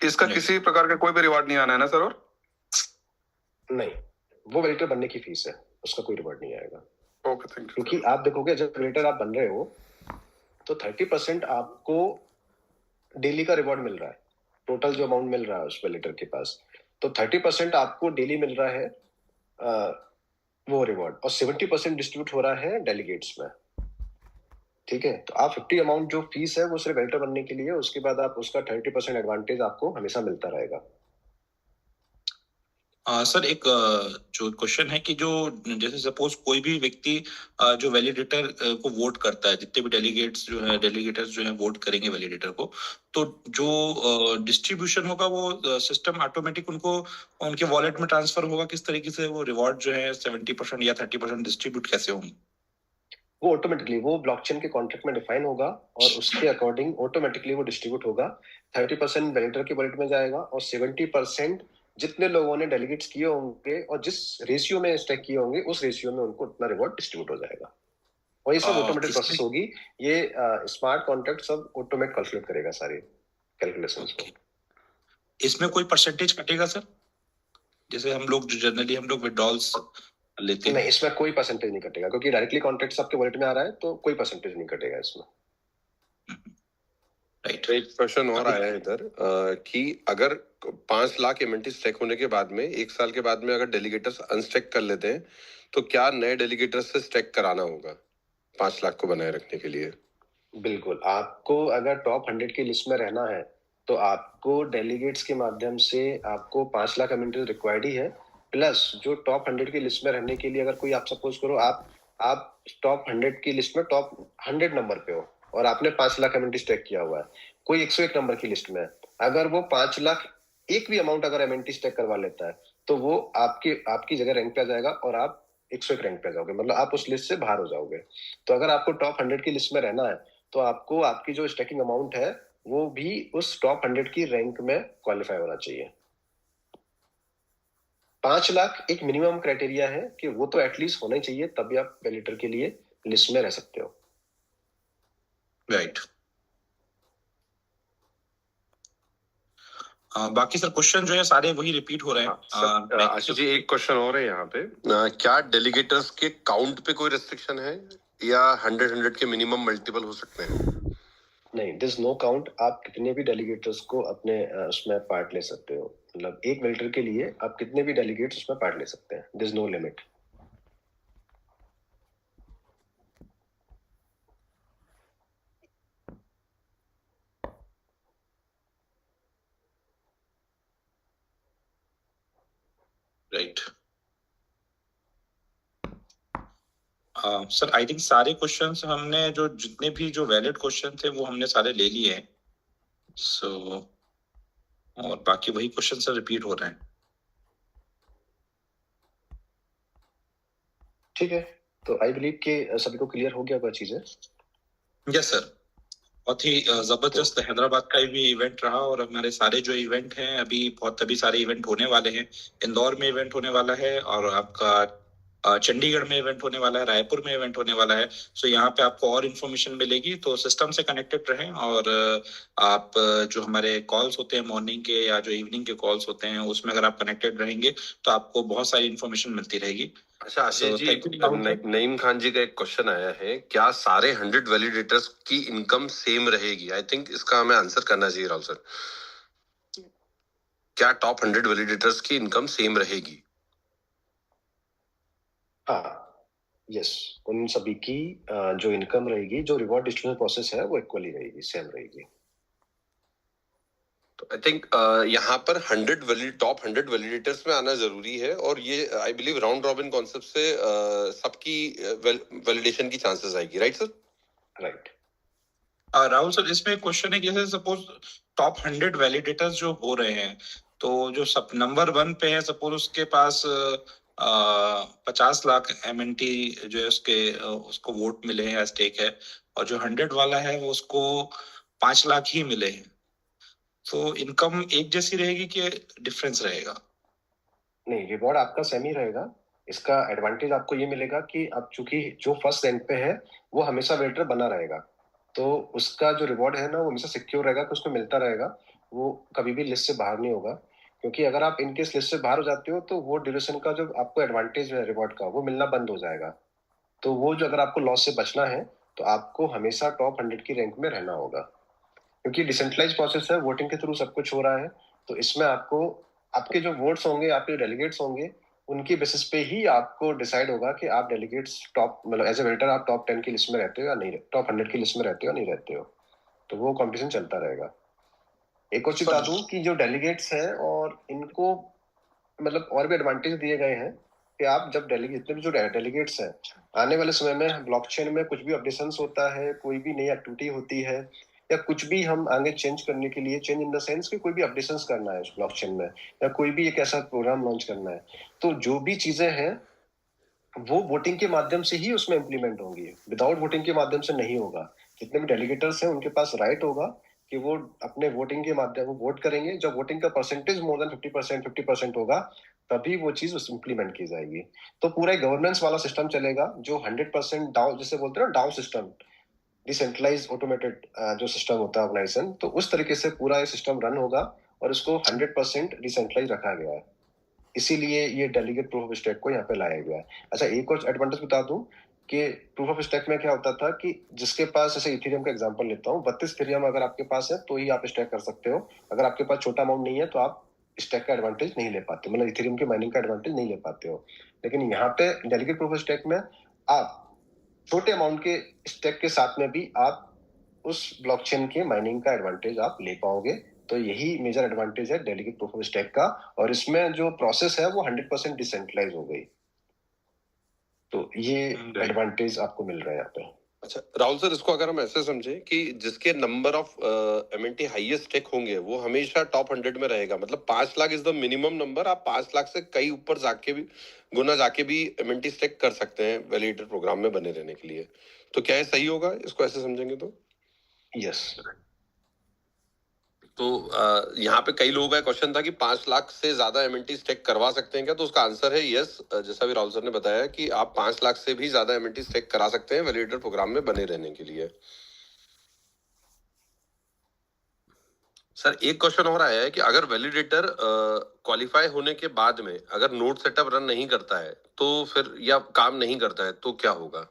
इसका किसी प्रकार का कोई भी रिवार्ड नहीं आना है ना सर? और नहीं, वो वैलिडेटर बनने की फीस है, उसका कोई रिवॉर्ड नहीं आएगा। Okay, thank you. क्योंकि आप देखोगे जब वैलिडेटर आप बन रहे हो तो 30% आपको डेली का रिवॉर्ड मिल रहा है, टोटल जो अमाउंट मिल रहा है उस वैलिडेटर के पास, तो 30% आपको डेली मिल रहा है वो रिवॉर्ड, और 70% डिस्ट्रीब्यूट हो रहा है डेलीगेट्स में, ठीक है। तो आप 50 अमाउंट जो फीस है वो सिर्फ वैलिडेटर बनने के लिए, उसके बाद आप उसका 30% एडवांटेज आपको हमेशा मिलता रहेगा। सर एक जो क्वेश्चन है कि जो जैसे सपोज कोई भी व्यक्ति जो वैलिडेटर को वोट करता है, जितने भी डेलीगेटर्स जो है वोट करेंगे वैलिडेटर को, तो जो डिस्ट्रीब्यूशन होगा वो सिस्टम ऑटोमेटिक उनको उनके वॉलेट में ट्रांसफर होगा? किस तरीके से वो रिवॉर्ड जो है 70% या 30% डिस्ट्रीब्यूट कैसे होंगे? वो ऑटोमेटिकली वो ब्लॉकचेन के कॉन्ट्रैक्ट में डिफाइन होगा और उसके अकॉर्डिंग ऑटोमेटिकली वो डिस्ट्रीब्यूट होगा। 30% वैलिडेटर के वॉलेट में जाएगा और 70% जितने लोगों ने डेलीगेट्स किए होंगे और जिस रेशियो में स्टैक किए होंगे उस रेशियो में उनको उतना रिवॉर्ड डिस्ट्रीब्यूट हो जाएगा। और ये सब ऑटोमेटिक प्रोसेस होगी। ये स्मार्ट कॉन्ट्रैक्ट सब ऑटोमेट कैलकुलेट करेगा सारे कैलकुलेशंस को। इसमें कोई परसेंटेज कटेगा सर? जैसे हम लोग जनरली विड्रॉल्स लेते हैं। नहीं, इसमें कोई परसेंटेज नहीं कटेगा क्योंकि डायरेक्टली कॉन्ट्रैक्ट आपके वॉलेट में आ रहा है, तो कोई परसेंटेज नहीं कटेगा इसमें। राइट। एक क्वेश्चन और आया है इधर कि अगर 5 लाख एमएनटी स्टैक होने के बाद में 1 साल के बाद में अगर डेलीगेटर्स अनस्टैक कर लेते हैं तो क्या नए डेलीगेटर्स से स्टैक कराना होगा 5 लाख को बनाए रखने के लिए? बिल्कुल, आपको अगर टॉप 100 की लिस्ट में रहना है तो आपको डेलीगेट्स के माध्यम से आपको 5 लाख एमएनटी रिक्वायर्ड ही है, प्लस जो टॉप 100 की लिस्ट में रहने के लिए अगर कोई आप सपोज करो आप टॉप 100 की लिस्ट में टॉप 100 नंबर पे हो और आपने 5 लाख एमएनटी स्टैक किया हुआ है, कोई 101 नंबर की लिस्ट में है, अगर वो 5 लाख एक भी अमाउंट अगर एमएनटी स्टैक करवा लेता है तो वो आपकी जगह रैंक पे आ जाएगा और आप 101 रैंक पे आ जाओगे, मतलब आप उस लिस्ट से बाहर हो जाओगे। तो अगर आपको टॉप 100 की लिस्ट में रहना है तो आपको आपकी जो स्टैकिंग अमाउंट है वो भी उस टॉप 100 की रैंक में क्वालिफाई होना चाहिए। 5 लाख एक मिनिमम क्राइटेरिया है कि वो तो एटलीस्ट होना ही चाहिए, तभी आप वैलिडेटर के लिए लिस्ट में रह सकते हो। राइट। बाकी सर क्वेश्चन जो है सारे वही रिपीट हो रहे हैं। आशीष जी एक क्वेश्चन और है यहाँ पे, क्या डेलीगेटर्स के काउंट पे कोई रेस्ट्रिक्शन है या 100 के मिनिमम मल्टीपल हो सकते हैं? नहीं, दिस नो काउंट। आप कितने भी डेलीगेटर्स को अपने उसमें पार्ट ले सकते हो, मतलब एक वैलिडेटर के लिए आप कितने भी डेलीगेट्स उसमें पार्ट ले सकते हैं, this no limit. Right. Sir I think सारे क्वेश्चंस हमने जो जितने भी जो वैलिड क्वेश्चन थे वो हमने सारे ले लिए हैं। सो और बाकी वही क्वेश्चन सर रिपीट हो रहे हैं। ठीक है, तो आई बिलीव कि सभी को क्लियर हो गया कोई चीजें। यस सर, बहुत ही जबरदस्त हैदराबाद का भी इवेंट रहा और हमारे सारे जो इवेंट हैं अभी सारे इवेंट होने वाले हैं। इंदौर में इवेंट होने वाला है और आपका चंडीगढ़ में इवेंट होने वाला है, रायपुर में इवेंट होने वाला है। सो यहाँ पे आपको और इन्फॉर्मेशन मिलेगी, तो सिस्टम से कनेक्टेड रहें और आप जो हमारे कॉल्स होते हैं मॉर्निंग के या जो इवनिंग के कॉल्स होते हैं उसमें अगर आप कनेक्टेड रहेंगे तो आपको बहुत सारी इन्फॉर्मेशन मिलती रहेगी। अच्छा आशीष जी, नईम खान जी का एक क्वेश्चन आया है, क्या सारे 100 वैलिडेटर्स की इनकम सेम रहेगी? आई थिंक इसका हमें आंसर करना चाहिए राहुल सर। क्या टॉप 100 वैलिडेटर्स की इनकम सेम रहेगी? हाँ, यस, उन सभी की जो इनकम रहेगी, जो रिवॉर्ड डिस्ट्रीब्यूशन प्रोसेस है वो इक्वली रहेगी, सेम रहेगी। तो आई थिंक यहाँ पर टॉप 100 वैलिडेटर्स में आना जरूरी है और ये I believe round robin concept से सबकी वैलिडेशन की चांसेस आएगी, right sir? Right. Rahul sir, इसमें क्वेश्चन है कि जैसे सपोज टॉप 100 वैलिडेटर्स जो हो रहे हैं, तो जो सब नंबर 1 पे है, सपोज उसके पास 50 लाख MNT जो है उसको वोट मिले हैं या स्टेक है, और जो 100 वाला है वो उसको 5 लाख ही मिले हैं, तो इनकम एक जैसी रहेगी कि डिफरेंस रहेगा? नहीं, रिवॉर्ड आपका सेम ही रहेगा। इसका एडवांटेज आपको ये मिलेगा कि अब चूंकि जो फर्स्ट रैंक पे है वो हमेशा वेटर बना रहेगा, तो उसका जो रिवॉर्ड है ना वो हमेशा सिक्योर रहेगा कि उसको मिलता रहेगा, वो कभी भी लिस्ट से बाहर नहीं होगा। क्योंकि अगर आप इनकेस लिस्ट से बाहर हो जाते हो तो वो ड्यूरेशन का जो आपको एडवांटेज है रिवॉर्ड का वो मिलना बंद हो जाएगा। तो वो जो अगर आपको लॉस से बचना है तो आपको हमेशा टॉप 100 की रैंक में रहना होगा, क्योंकि डिसेंट्रलाइज प्रोसेस है, वोटिंग के थ्रू सब कुछ हो रहा है। तो इसमें आपको आपके जो वोट्स होंगे, आपके डेलीगेट्स होंगे, उनकी बेसिस पे ही आपको डिसाइड होगा कि आप डेलीगेट्स टॉप मतलब एज ए वेटर आप टॉप 10 की लिस्ट में रहते हो या नहीं, टॉप 100 की लिस्ट में रहते हो या नहीं रहते हो। तो वो कॉम्पिटिशन चलता रहेगा। एक और चीज बता दूं कि जो डेलीगेट्स हैं और इनको मतलब और भी एडवांटेज दिए गए हैं कि आप जब डेलीगेट जितने भी जो डेलीगेट्स हैं, आने वाले समय में ब्लॉकचेन में कुछ भी अपडेशंस होता है, कोई भी नई एक्टिविटी होती है, या कुछ भी हम आगे चेंज करने के लिए, चेंज इन द सेंस कि कोई भी अपडेशंस करना है उस ब्लॉकचेन में, या कोई भी एक ऐसा प्रोग्राम लॉन्च करना है, तो जो भी चीजें हैं वो वोटिंग के माध्यम से ही उसमें इम्प्लीमेंट होंगी, विदाउट वोटिंग के माध्यम से नहीं होगा। जितने भी डेलीगेटर्स हैं उनके पास राइट होगा कि वो अपने वोटिंग के माध्यम से वोट करेंगे। जब वोटिंग का परसेंटेज मोर देन 50% होगा तभी वो चीज उस इम्प्लीमेंट की जाएगी। तो पूरा गवर्नेंस वाला सिस्टम चलेगा जो 100% डाउ जिसे बोलते हैं ना डाउ सिस्टम, डिसेंट्रलाइज ऑटोमेटेड जो सिस्टम होता है ऑर्गेनाइजेशन, तो उस तरीके से पूरा ये सिस्टम रन होगा और इसको 100% डिसेंट्रलाइज रखा गया है। इसीलिए ये डेलीगेट प्रूफ ऑफ स्टेक को यहाँ पे लाया गया है। अच्छा, एक और एडवांटेज बता दूं कि प्रूफ ऑफ स्टेक में क्या होता था कि जिसके पास, जैसे इथेरियम का एग्जांपल लेता हूँ, 32 इथेरियम अगर आपके पास है तो ही आप स्टेक कर सकते हो। अगर आपके पास छोटा अमाउंट नहीं है तो आप स्टेक का एडवांटेज नहीं ले पाते, मतलब इथेरियम की माइनिंग का एडवांटेज नहीं ले पाते हो। लेकिन यहाँ पे डेलीगेट प्रूफ ऑफ स्टेक में आप छोटे अमाउंट के स्टेक के साथ में भी आप उस ब्लॉकचेन के माइनिंग का एडवांटेज आप ले पाओगे। तो यही मेजर एडवांटेज है डेलीगेट प्रूफ ऑफ स्टेक का, और इसमें जो प्रोसेस है वो 100% डिसेंट्रलाइज हो गई। तो ये एडवांटेज आपको मिल रहा है यहाँ पे। अच्छा राहुल सर, इसको अगर हम ऐसे समझे कि जिसके number of MNT highest stake होंगे वो हमेशा टॉप 100 में रहेगा, मतलब 5 lakh is the minimum number, आप 5 लाख से कई ऊपर जाके भी गुना जाके भी MNT स्टेक कर सकते हैं वैलिडेटर प्रोग्राम में बने रहने के लिए। तो क्या ये सही होगा, इसको ऐसे समझेंगे तो? यस। तो यहाँ पे कई लोगों का क्वेश्चन था कि 5 लाख से ज्यादा MNT स्टेक करवा सकते हैं क्या, तो उसका आंसर है यस। जैसा भी राहुल सर ने बताया कि आप 5 लाख से भी ज्यादा MNT स्टेक करा सकते हैं वैलिडेटर प्रोग्राम में बने रहने के लिए। सर एक क्वेश्चन और आया है कि अगर वैलिडेटर क्वालिफाई होने के बाद में अगर नोड सेटअप रन नहीं करता है तो फिर, या काम नहीं करता है तो क्या होगा?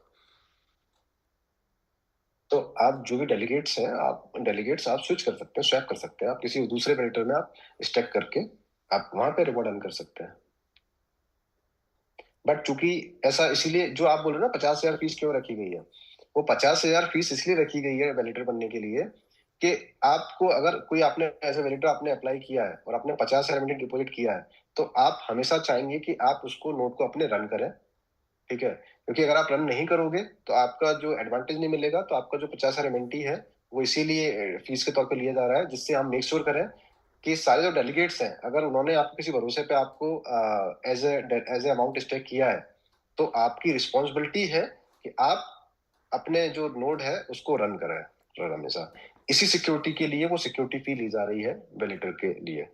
तो आप जो भी डेलीगेट्स हैं, आप स्विच कर सकते हैं, स्वैप कर सकते हैं, आप किसी दूसरे वैलिडेटर में आप स्टेक करके आप वहां पे रिवॉर्ड अर्न कर सकते हैं। बट चूंकि ऐसा, इसीलिए जो आप बोल रहे हो ना 50,000 फीस क्यों रखी गई है, वो 50,000 फीस इसलिए रखी गई है वैलिडेटर बनने के लिए कि आपको अगर कोई आपने एज ए वैलिडेटर आपने अप्लाई किया है और आपने 50,000 MNT डिपॉजिट किया है, तो आप हमेशा चाहेंगे कि आप उसको नोड को अपने रन करें, ठीक है। क्योंकि अगर आप रन नहीं करोगे तो आपका जो एडवांटेज नहीं मिलेगा, तो आपका जो 50,000 MNT है वो इसीलिए फीस के तौर पे लिया जा रहा है, जिससे हम मेक श्योर करें कि सारे जो डेलीगेट्स हैं, अगर उन्होंने आपको किसी भरोसे पे आपको एज ए अमाउंट स्टेक किया है, तो आपकी रिस्पॉन्सिबिलिटी है कि आप अपने जो नोड है उसको रन करें हमेशा। इसी सिक्योरिटी के लिए वो सिक्योरिटी फी ली जा रही है वैलिडेटर के लिए।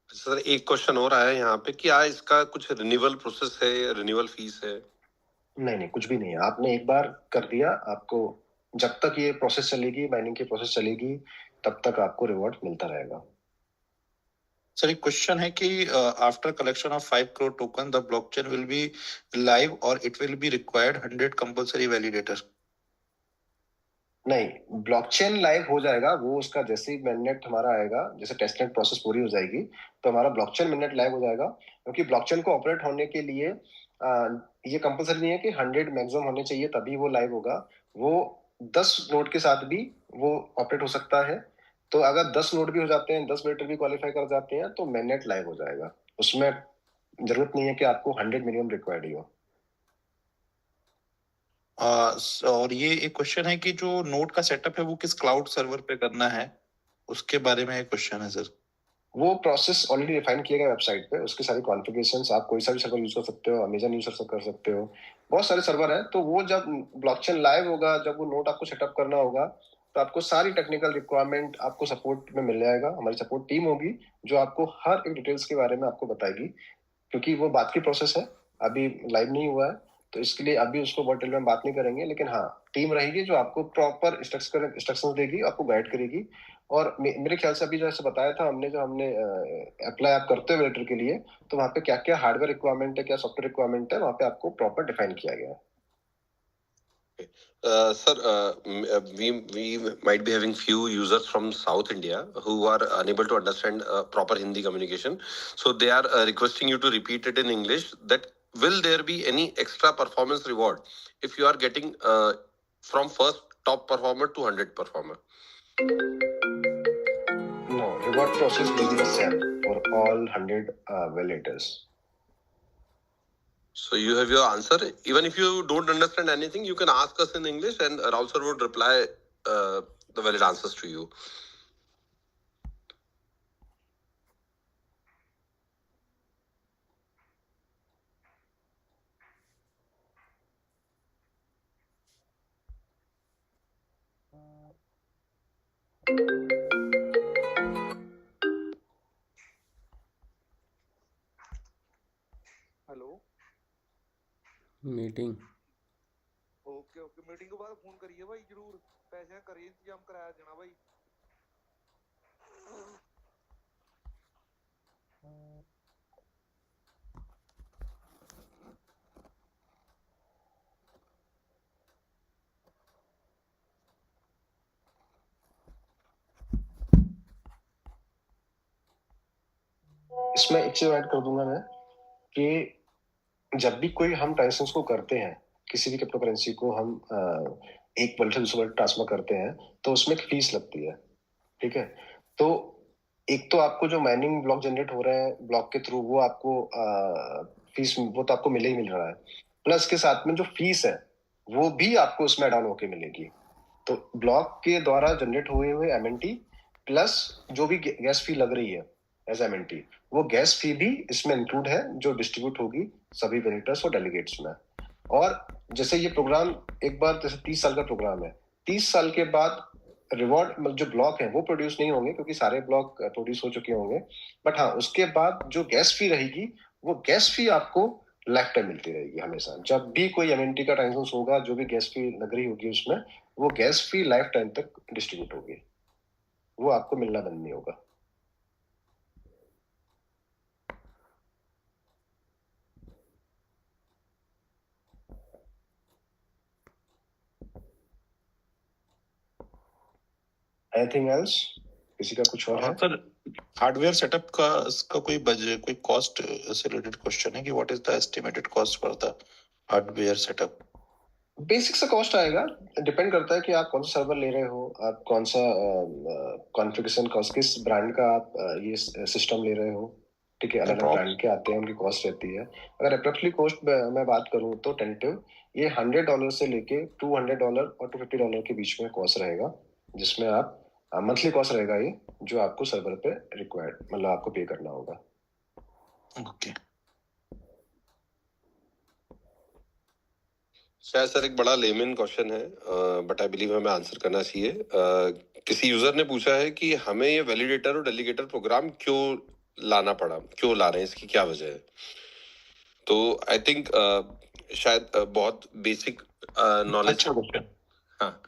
सर एक क्वेश्चन और आया है यहाँ पे, क्या इसका कुछ रिन्यूअल प्रोसेस है, रिन्यूअल फीस है? नहीं, कुछ भी नहीं है। आपने एक बार कर दिया, आपको जब तक ये प्रोसेस चलेगी, माइनिंग की प्रोसेस चलेगी, तब तक आपको रिवॉर्ड मिलता रहेगा। सर एक क्वेश्चन है कि after collection of 5 crore token the blockchain will be live और it will be required 100 compulsory validator. नहीं, ब्लॉकचेन लाइव हो जाएगा, वो उसका जैसे ही मेननेट हमारा आएगा, जैसे टेस्टनेट प्रोसेस पूरी हो जाएगी तो हमारा ब्लॉकचेन मेननेट लाइव हो जाएगा। क्योंकि ब्लॉकचेन को ऑपरेट होने के लिए ये कंपलसरी नहीं है कि 100 मैक्सिमम होने चाहिए तभी वो लाइव होगा। वो 10 नोड के साथ भी वो ऑपरेट हो सकता है। तो अगर 10 नोड भी हो जाते हैं, 10 वेटर भी क्वालिफाई कर जाते हैं, तो मेननेट लाइव हो जाएगा। उसमें जरूरत नहीं है कि आपको 100 मिनिमम रिक्वायर्ड ही हो। और ये एक क्वेश्चन है कि जो नोड का सेटअप है वो किस क्लाउड सर्वर पे करना है, उसके बारे में एक क्वेश्चन है सर। वो प्रोसेस ऑलरेडी डिफाइन किया गया वेबसाइट पे, उसकी सारी कॉन्फ़िगरेशंस, आप कोई सा भी सर्वर यूज कर सकते हो, अमेजन यूज कर सकते हो, बहुत सारे सर्वर हैं। तो वो जब ब्लॉकचेन लाइव होगा, जब वो नोड आपको सेटअप करना होगा, तो आपको सारी टेक्निकल रिक्वायरमेंट आपको सपोर्ट में मिल जाएगा। हमारी सपोर्ट टीम होगी जो आपको हर एक डिटेल्स के बारे में आपको बताएगी, क्योंकि वो बात की प्रोसेस है, अभी लाइव नहीं हुआ है, तो इसके लिए अभी उसको बहुत डिटेल में बात नहीं करेंगे। लेकिन हाँ, टीम रहेगी जो आपको प्रॉपर इंस्ट्रक्शन देगी, आपको गाइड करेगी। और मेरे ख्याल से अभी जैसे बताया था हमने, जो हमने अप्लाई आप करते हो वेटर के लिए, तो वहाँ पे क्या क्या हार्डवेयर रिक्वायरमेंट है, क्या सॉफ्टवेयर रिक्वायरमेंट है, वहाँ पे आपको प्रॉपर डिफाइन किया गया है। Sir, we might be having few users from South India who are unable to understand proper Hindi communication. So they are requesting you to repeat it in English. That will there be any extra performance reward if you are getting from first top performer to 100 performer? No, reward process will be the same for all 100 validators. So you have your answer. Even if you don't understand anything, you can ask us in English, and Rahul sir would reply the valid answers to you. Hello, meeting okay okay, meeting के बाद phone करिए भाई, जरूर पैसे का करिए इंतजाम, कराया देना भाई। इसमें एक चीज ऐड कर दूंगा मैं कि जब भी कोई हम ट्रांजेक्शन को करते हैं, किसी भी क्रिप्टो करेंसी को हम एक वॉलेट से दूसरे वॉलेट ट्रांसफर करते हैं, तो उसमें एक फीस लगती है। ठीक है, तो एक तो आपको जो माइनिंग ब्लॉक जनरेट हो रहे हैं ब्लॉक के थ्रू, वो आपको फीस वो तो आपको मिल ही मिल रहा है, प्लस के साथ में जो फीस है वो भी आपको उसमें डाउन होके मिलेगी। तो ब्लॉक के द्वारा जनरेट हुए हुए एमएनटी प्लस जो भी गैस फी लग रही है एज एमएनटी, वो गैस फी भी इसमें इंक्लूड है, जो डिस्ट्रीब्यूट होगी सभी वेरिएटर्स और डेलीगेट्स में। और जैसे ये प्रोग्राम एक बार, जैसे 30 साल का प्रोग्राम है, 30 साल के बाद रिवॉर्ड मतलब जो ब्लॉक है वो प्रोड्यूस नहीं होंगे, क्योंकि सारे ब्लॉक प्रोड्यूस हो चुके होंगे। बट हाँ, उसके बाद जो गैस फी रहेगी, वो गैस फी आपको लाइफ टाइम मिलती रहेगी हमेशा। जब भी कोई एमएनटी का ट्रांजेक्शन होगा, जो भी गैस फी लग रही होगी उसमें, वो गैस फी लाइफ टाइम तक डिस्ट्रीब्यूट होगी, वो आपको मिलना बंद नहीं होगा। Anything else? किसी का कुछ और है? सर, हार्डवेयर सेटअप का इसका कोई बजट, कोई कॉस्ट से रिलेटेड क्वेश्चन है कि what is the estimated cost for the hardware setup? Basic सा कॉस्ट आएगा, डिपेंड करता है कि आप कौन सा सर्वर ले रहे हो, आप कौन सा कॉन्फ़िगरेशन कॉस्ट, किस ब्रांड का आप ये सिस्टम ले रहे हो। ठीक है, अलग अलग ब्रांड के आते हैं, उनकी कॉस्ट रहती है। अगर अप्रोक्सली कॉस्ट मैं बात करूँ तो टेंटिव ये $100 से लेके $200 और $250 के बीच में कॉस्ट रहेगा, जिसमें आप मंथली कॉस्ट रहेगा ये, जो आपको सर्वर पे रिक्वायर्ड मतलब आपको पे करना होगा। ओके, शायद सर एक बड़ा लेमन क्वेश्चन है, बट आई बिलीव हमें आंसर करना चाहिए। किसी यूजर ने पूछा है कि हमें ये वैलिडेटर और डेलीगेटर प्रोग्राम क्यों लाना पड़ा, क्यों ला रहे हैं, इसकी क्या वजह है? तो आई थिंक शायद बहुत बेसिक नॉलेज। अच्छा क्वेश्चन। हाँ,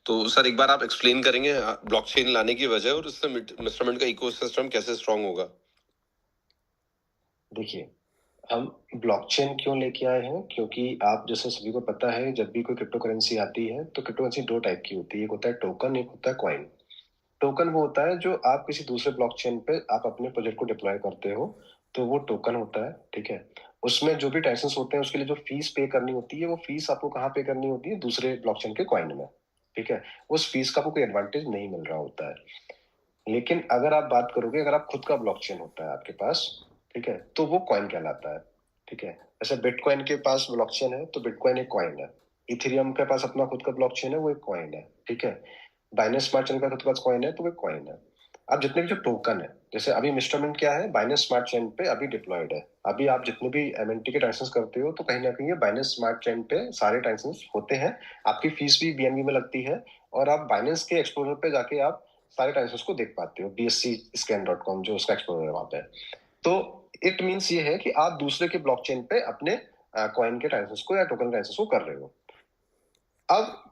तो सर एक बार आप एक्सप्लेन करेंगे ब्लॉकचेन लाने की वजह और इससे इंस्ट्रूमेंट का इकोसिस्टम कैसे स्ट्रांग होगा? देखिए, हम ब्लॉकचेन क्यों लेके आए हैं, क्योंकि आप जैसे सभी को पता है, जब भी कोई क्रिप्टो करेंसी आती है तो क्रिप्टो करेंसी दो टाइप की होती है, एक होता है टोकन, एक होता है कॉइन। टोकन वो होता है जो आप किसी दूसरे ब्लॉकचेन पे आप अपने प्रोजेक्ट को डिप्लॉय करते हो, तो वो टोकन होता है। ठीक है, उसमें जो भी ट्रांजेक्शंस होते हैं उसके लिए जो फीस पे करनी होती है, वो फीस आपको कहाँ पे करनी होती है? दूसरे ब्लॉकचेन के कॉइन में। ठीक है, उस फीस का आपको कोई एडवांटेज नहीं मिल रहा होता है। लेकिन अगर आप बात करोगे, अगर आप खुद का ब्लॉकचेन होता है आपके पास, ठीक है, तो वो कॉइन कहलाता है। ठीक है, जैसे बिटकॉइन के पास ब्लॉकचेन है तो बिटकॉइन एक कॉइन है, इथेरियम के पास अपना खुद का ब्लॉकचेन है, वो एक कॉइन है। ठीक है, बाइनेंस स्मार्ट चेन का खुद का कॉइन है तो वो एक कॉइन है। अब जितने भी जो टोकन है, जैसे अभी इंस्ट्रूमेंट क्या है, बाइनेंस स्मार्ट चेन पे अभी डिप्लॉयड है। अभी आप जितने भी एमएनटी के ट्रांजेक्शन करते हो तो कहीं ना कहीं ये बाइनेंस स्मार्ट चेन पे सारे ट्रांजेक्शन होते हैं। आपकी फीस भी बीएनबी में लगती है और आप बाइनेंस के एक्सप्लोरर पे जाके आप सारे ट्रांजेक्शन को देख पाते हो, bscscan.com जो उसका एक्सप्लोरर है वहां पे। तो इट मीन्स ये है कि आप दूसरे के ब्लॉकचेन पे अपने कॉइन के ट्रांजेक्शन को या टोकन ट्रांजेक्शन को कर रहे हो। अब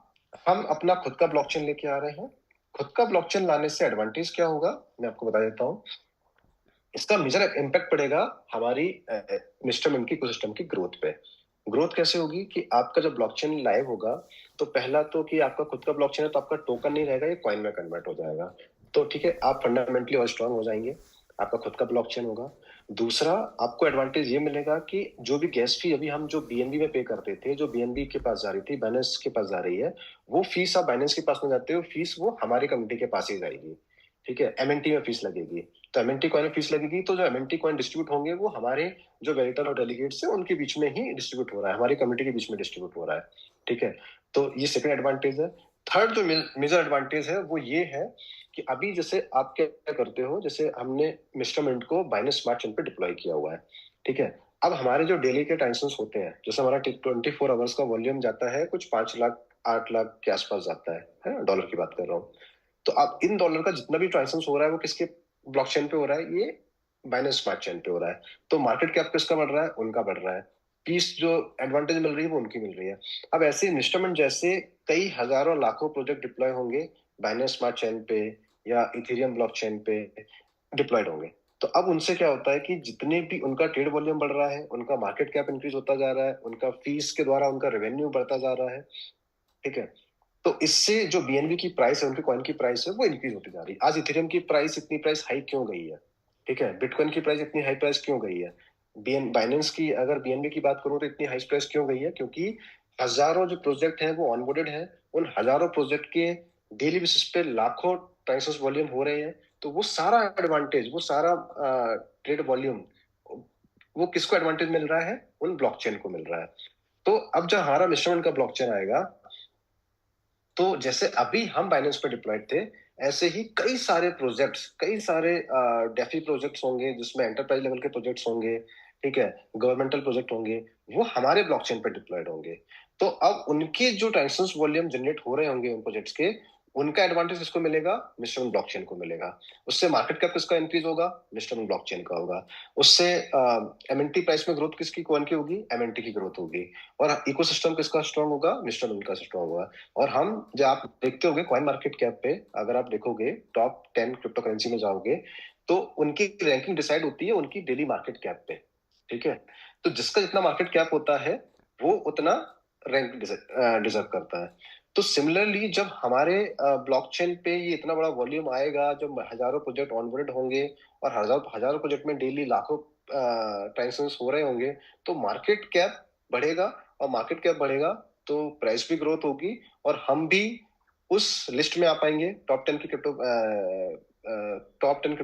हम अपना खुद का ब्लॉकचेन लेके आ रहे हैं। खुद का ब्लॉकचेन लाने से एडवांटेज क्या होगा, मैं आपको बता देता हूँ। इसका मेजर इम्पैक्ट पड़ेगा हमारी इंस्ट्रूमेंट की इकोसिस्टम की ग्रोथ पे। ग्रोथ कैसे होगी कि आपका जब ब्लॉकचेन लाइव होगा तो पहला तो कि आपका खुद का ब्लॉकचेन है तो आपका टोकन नहीं रहेगा, ये कॉइन में कन्वर्ट हो जाएगा। तो ठीक है, आप फंडामेंटली और स्ट्रांग हो जाएंगे, आपका खुद का ब्लॉकचेन होगा। दूसरा, आपको एडवांटेज ये मिलेगा कि जो भी गैस फी अभी हम जो बीएनबी में पे करते थे, जो बीएनबी के पास जा रही थी, बाइनेंस के पास जा रही है, वो फीस आप बाइनेंस के पास में जाते हो, फीस वो हमारी कम्युनिटी के पास ही जाएगी। ठीक है, एमएनटी में फीस लगेगी, तो एमएनटी कॉइन में फीस लगेगी, तो जो एमएनटी कॉइन डिस्ट्रीब्यूट होंगे वो हमारे जो वेरिटर और डेलीगेट्स है उनके बीच में ही डिस्ट्रीब्यूट हो रहा है, हमारी कम्युनिटी के बीच में डिस्ट्रीब्यूट हो रहा है। ठीक है, तो ये सेकंड एडवांटेज है। थर्ड जो मेजर एडवांटेज है वो ये है कि अभी जैसे आप क्या करते हो, जैसे हमने इंस्ट्रूमेंट को बाइनेंस स्मार्ट चेन पे डिप्लॉय किया हुआ है। ठीक है, अब हमारे जो डेली के ट्रांजेक्शंस होते हैं, जैसे हमारा 24 आवर्स का वॉल्यूम जाता है कुछ 5 लाख 8 लाख के आसपास जाता है ना, डॉलर की बात कर रहा हूँ। तो अब इन डॉलर का जितना भी ट्रांजेक्शन हो रहा है वो किसके ब्लॉकचेन पे हो रहा है, ये बाइनेंस स्मार्ट चेन पे हो रहा है। तो मार्केट कैप किसका बढ़ रहा है, उनका बढ़ रहा है। पीस जो एडवांटेज मिल रही है वो उनकी मिल रही है। अब ऐसे इंस्ट्रूमेंट जैसे कई हजारों लाखों प्रोजेक्ट डिप्लॉय होंगे बाइनेंस स्मार्ट चेन पे या इथेरियम ब्लॉकचेन पे डिप्लॉयड होंगे। तो अब उनसे क्या होता है कि जितने भी उनका ट्रेड वॉल्यूम बढ़ रहा है, उनका मार्केट कैप इंक्रीज होता जा रहा है, उनका फीस के द्वारा उनका रेवेन्यू बढ़ता जा रहा है। ठीक है, तो इससे जो बीएनबी की प्राइस है, उनके कॉइन की प्राइस है, वो इंक्रीज होती जा रही है। आज इथेरियम की प्राइस इतनी प्राइस हाई क्यों गई है, ठीक है, बिटकॉइन की प्राइस इतनी हाई प्राइस क्यों गई है, बाइनेंस की अगर बीएनबी की बात करूं तो इतनी हाई प्राइस क्यों गई है, क्योंकि हजारों जो प्रोजेक्ट हैं वो ऑनबोर्डेड हैं। उन हजारों प्रोजेक्ट के डेली बेसिस पे लाखों ट्रांजेक्शन वॉल्यूम हो रहे हैं। तो वो सारा एडवांटेज, वो सारा ट्रेड वॉल्यूम, वो किसको एडवांटेज मिल रहा है, उन ब्लॉकचेन को मिल रहा है। तो अब जब हमारा इंस्ट्रूमेंट का ब्लॉकचेन आएगा, तो जैसे अभी हम बाइनेंस पे डिप्लॉयड थे, ऐसे ही कई सारे प्रोजेक्ट्स, कई सारे डेफी प्रोजेक्ट्स होंगे जिसमें एंटरप्राइज लेवल के प्रोजेक्ट्स होंगे, ठीक है, गवर्नमेंटल प्रोजेक्ट होंगे, वो हमारे ब्लॉकचेन पे डिप्लॉयड होंगे। तो अब उनके जो ट्रांजेक्शन वॉल्यूम जनरेट हो रहे होंगे उन प्रोजेक्ट्स के, उनका एडवांटेज किसको मिलेगा, मिस्टर ब्लॉकचेन को मिलेगा। उससे मार्केट कैप किसका इंक्रीज होगा, मिस्टर ब्लॉकचेन का होगा। उससे एमएनटी प्राइस में ग्रोथ किसकी, कौन की होगी, एमएनटी की ग्रोथ होगी। और इकोसिस्टम किसका स्ट्रांग होगा, मिस्टर का स्ट्रांग होगा। और हम जब आप देखते होगे कॉइन मार्केट कैप पे, अगर आप देखोगे टॉप 10 क्रिप्टो करेंसी में जाओगे तो उनकी रैंकिंग डिसाइड होती है उनकी डेली मार्केट कैप पे। ठीक है, तो जिसका जितना मार्केट कैप होता है वो उतना रैंक डिजर्व करता है। तो सिमिलरली जब हमारे ब्लॉकचेन पे ये इतना बड़ा वॉल्यूम आएगा, जब हजारों प्रोजेक्ट ऑनबोर्डेड होंगे और हजारों प्रोजेक्ट में डेली लाखों ट्रांजेक्शन हो रहे होंगे, तो मार्केट कैप बढ़ेगा, और मार्केट कैप बढ़ेगा तो प्राइस भी ग्रोथ होगी, और हम भी उस लिस्ट में आ पाएंगे, टॉप 10 क्रिप्टो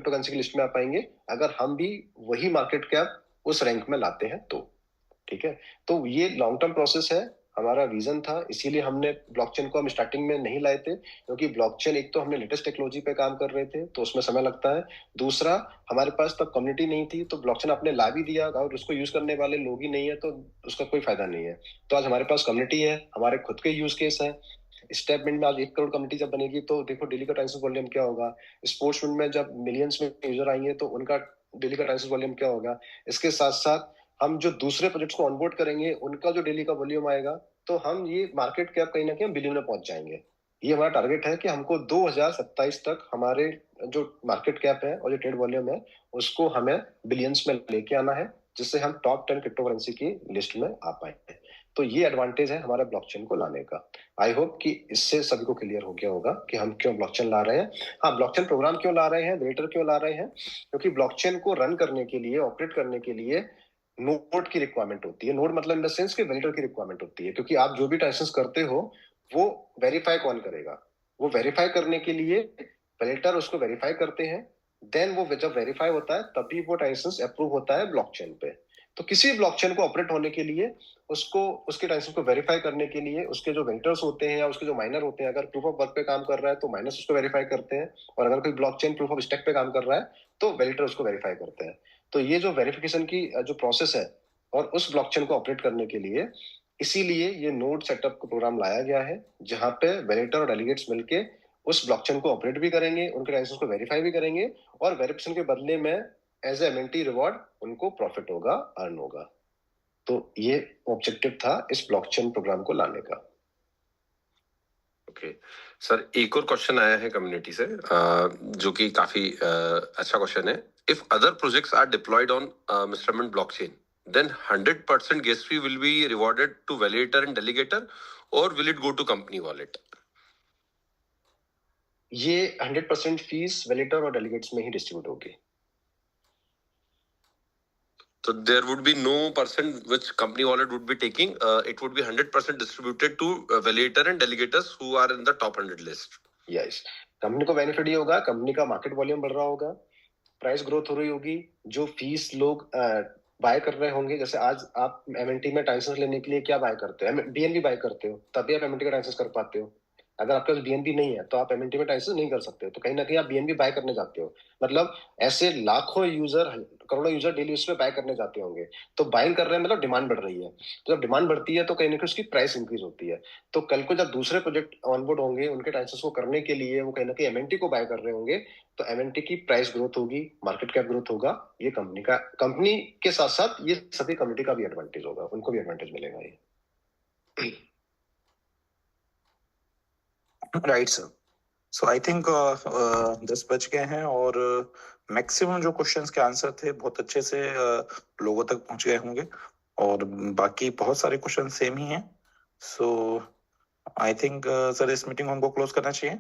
करेंसी की लिस्ट में आ पाएंगे, अगर हम भी वही मार्केट कैप उस रैंक में लाते हैं तो। ठीक है, तो ये लॉन्ग टर्म प्रोसेस है, हमारा विजन था, इसीलिए हमने ब्लॉकचेन को हम स्टार्टिंग में नहीं लाए थे, क्योंकि ब्लॉकचेन एक तो हमने लेटेस्ट टेक्नोलॉजी पे काम कर रहे थे तो उसमें समय लगता है। दूसरा, हमारे पास तब कम्युनिटी नहीं थी, तो ब्लॉकचेन आपने ला भी दिया और उसको यूज करने वाले लोग ही नहीं है तो उसका कोई फायदा नहीं है। तो आज हमारे पास कम्युनिटी है, हमारे खुद के यूज केस है। स्टेटमेंट में आज 1 करोड़ कम्युनिटी जब बनेगी तो देखो डेली का ट्रांजेक्शन वॉल्यूम क्या होगा। स्पोर्ट्समेंट में जब मिलियंस में यूजर आएंगे तो उनका डेली का ट्रांजेक्शन वॉल्यूम क्या होगा। इसके साथ साथ हम जो दूसरे प्रोजेक्ट्स को ऑनबोर्ड करेंगे उनका जो डेली का वॉल्यूम आएगा, तो हम ये मार्केट कैप कहीं ना कहीं बिलियन में पहुंच जाएंगे। ये हमारा टारगेट है कि हमको 2027 तक हमारे जो मार्केट कैप है और जो ट्रेड वॉल्यूम है उसको हमें बिलियंस में लेके आना है, जिससे हम टॉप 10 क्रिप्टो करेंसी की लिस्ट में आ पाए। तो ये एडवांटेज है हमारे ब्लॉकचेन को लाने का। आई होप कि इससे सभी को क्लियर हो गया होगा कि हम क्यों ब्लॉकचेन ला रहे हैं। हाँ, ब्लॉकचेन प्रोग्राम क्यों ला रहे हैं, वेटर क्यों ला रहे हैं, क्योंकि ब्लॉकचेन को रन करने के लिए, ऑपरेट करने के लिए नोड की रिक्वायरमेंट होती है। नोड मतलब इन द सेंस कि वैलिडेटर की रिक्वायरमेंट होती है, क्योंकि आप जो भी ट्रांजेक्शन करते हो वो वेरीफाई कौन करेगा, वो वेरीफाई करने के लिए वैलिडेटर उसको वेरीफाई करते हैं। देन वो जब वेरीफाई होता है तभी वो ट्रांजेक्शन अप्रूव होता है ब्लॉकचेन पे। तो किसी ब्लॉकचेन को ऑपरेट होने के लिए उसको उसके ट्रांजेक्शन को वेरीफाई करने के लिए उसके जो वेंडर्स होते हैं या उसके जो माइनर होते हैं, अगर प्रूफ ऑफ वर्क पे काम कर रहा है तो माइनर्स उसको वेरीफाई करते हैं, और अगर कोई ब्लॉकचेन प्रूफ ऑफ स्टेक पे काम कर रहा है तो वैलिडेटर उसको वेरीफाई करते हैं। तो ये जो वेरिफिकेशन की जो प्रोसेस है और उस ब्लॉकचेन को ऑपरेट करने के लिए, इसीलिए ये नोड सेटअप का प्रोग्राम लाया गया है, जहां पे वैलिडेटर और डेलीगेट्स मिलके उस ब्लॉकचेन को ऑपरेट भी करेंगे, उनके ट्रांजेक्शन को वेरीफाई भी करेंगे, और वेरिफिकेशन के बदले में एज एमएनटी रिवॉर्ड उनको प्रॉफिट होगा, अर्न होगा। तो ये ऑब्जेक्टिव था इस ब्लॉकचेन प्रोग्राम को लाने का। ओके सर, एक और क्वेश्चन आया है कम्युनिटी से, जो कि काफी अच्छा क्वेश्चन है। If other projects are deployed on Mistermint blockchain, then 100% gas fee will be rewarded to validator and delegator, or will it go to company wallet? ये 100% फीस वैलिडेटर और डेलीगेट्स में ही डिस्ट्रीब्यूट होगी। So there would be no percent which company wallet would be taking. It would be 100% distributed to validator and delegators who are in the top 100 list. Yes, company को benefit ये होगा, company का market volume बढ़ रहा होगा, price growth हो रही होगी, जो फीस लोग बाय कर रहे होंगे। जैसे आज आप एमएनटी में ट्रांजेक्शन लेने के लिए क्या बाय करते हो? बीएनबी बाय करते हो, तभी आप एमएनटी का ट्रांजेक्शन कर पाते हो। अगर आपके पास बीएनबी नहीं है तो आप एमएनटी में ट्रांजेक्शन नहीं कर सकते हो, तो कहीं ना कहीं आप बीएनबी बाय करने जाते हो। मतलब ऐसे लाखों यूजर, करोड़ों यूजर डेली उसमें बाय करने जाते होंगे, तो बाइंग कर रहे हैं, मतलब डिमांड बढ़ रही है। तो जब डिमांड बढ़ती है तो कहीं ना कहीं उसकी प्राइस इंक्रीज होती है। तो कल को जब दूसरे प्रोजेक्ट ऑनबोर्ड होंगे, उनके ट्रांजेक्शन को करने के लिए वो कहीं ना कहीं एमएनटी को बाय कर रहे होंगे, तो एमएनटी की प्राइस ग्रोथ होगी, मार्केट कैप ग्रोथ होगा। ये कंपनी के साथ साथ ये सभी कम्युनिटी का भी एडवांटेज होगा, उनको भी एडवांटेज मिलेगा ये। Right sir. So I think 10 बज गए हैं और मैक्सिमम जो क्वेश्चंस के आंसर थे बहुत अच्छे से लोगों तक पहुंच गए होंगे, और बाकी बहुत सारे क्वेश्चन सेम ही हैं। सो आई थिंक सर इस मीटिंग को हमको क्लोज करना चाहिए।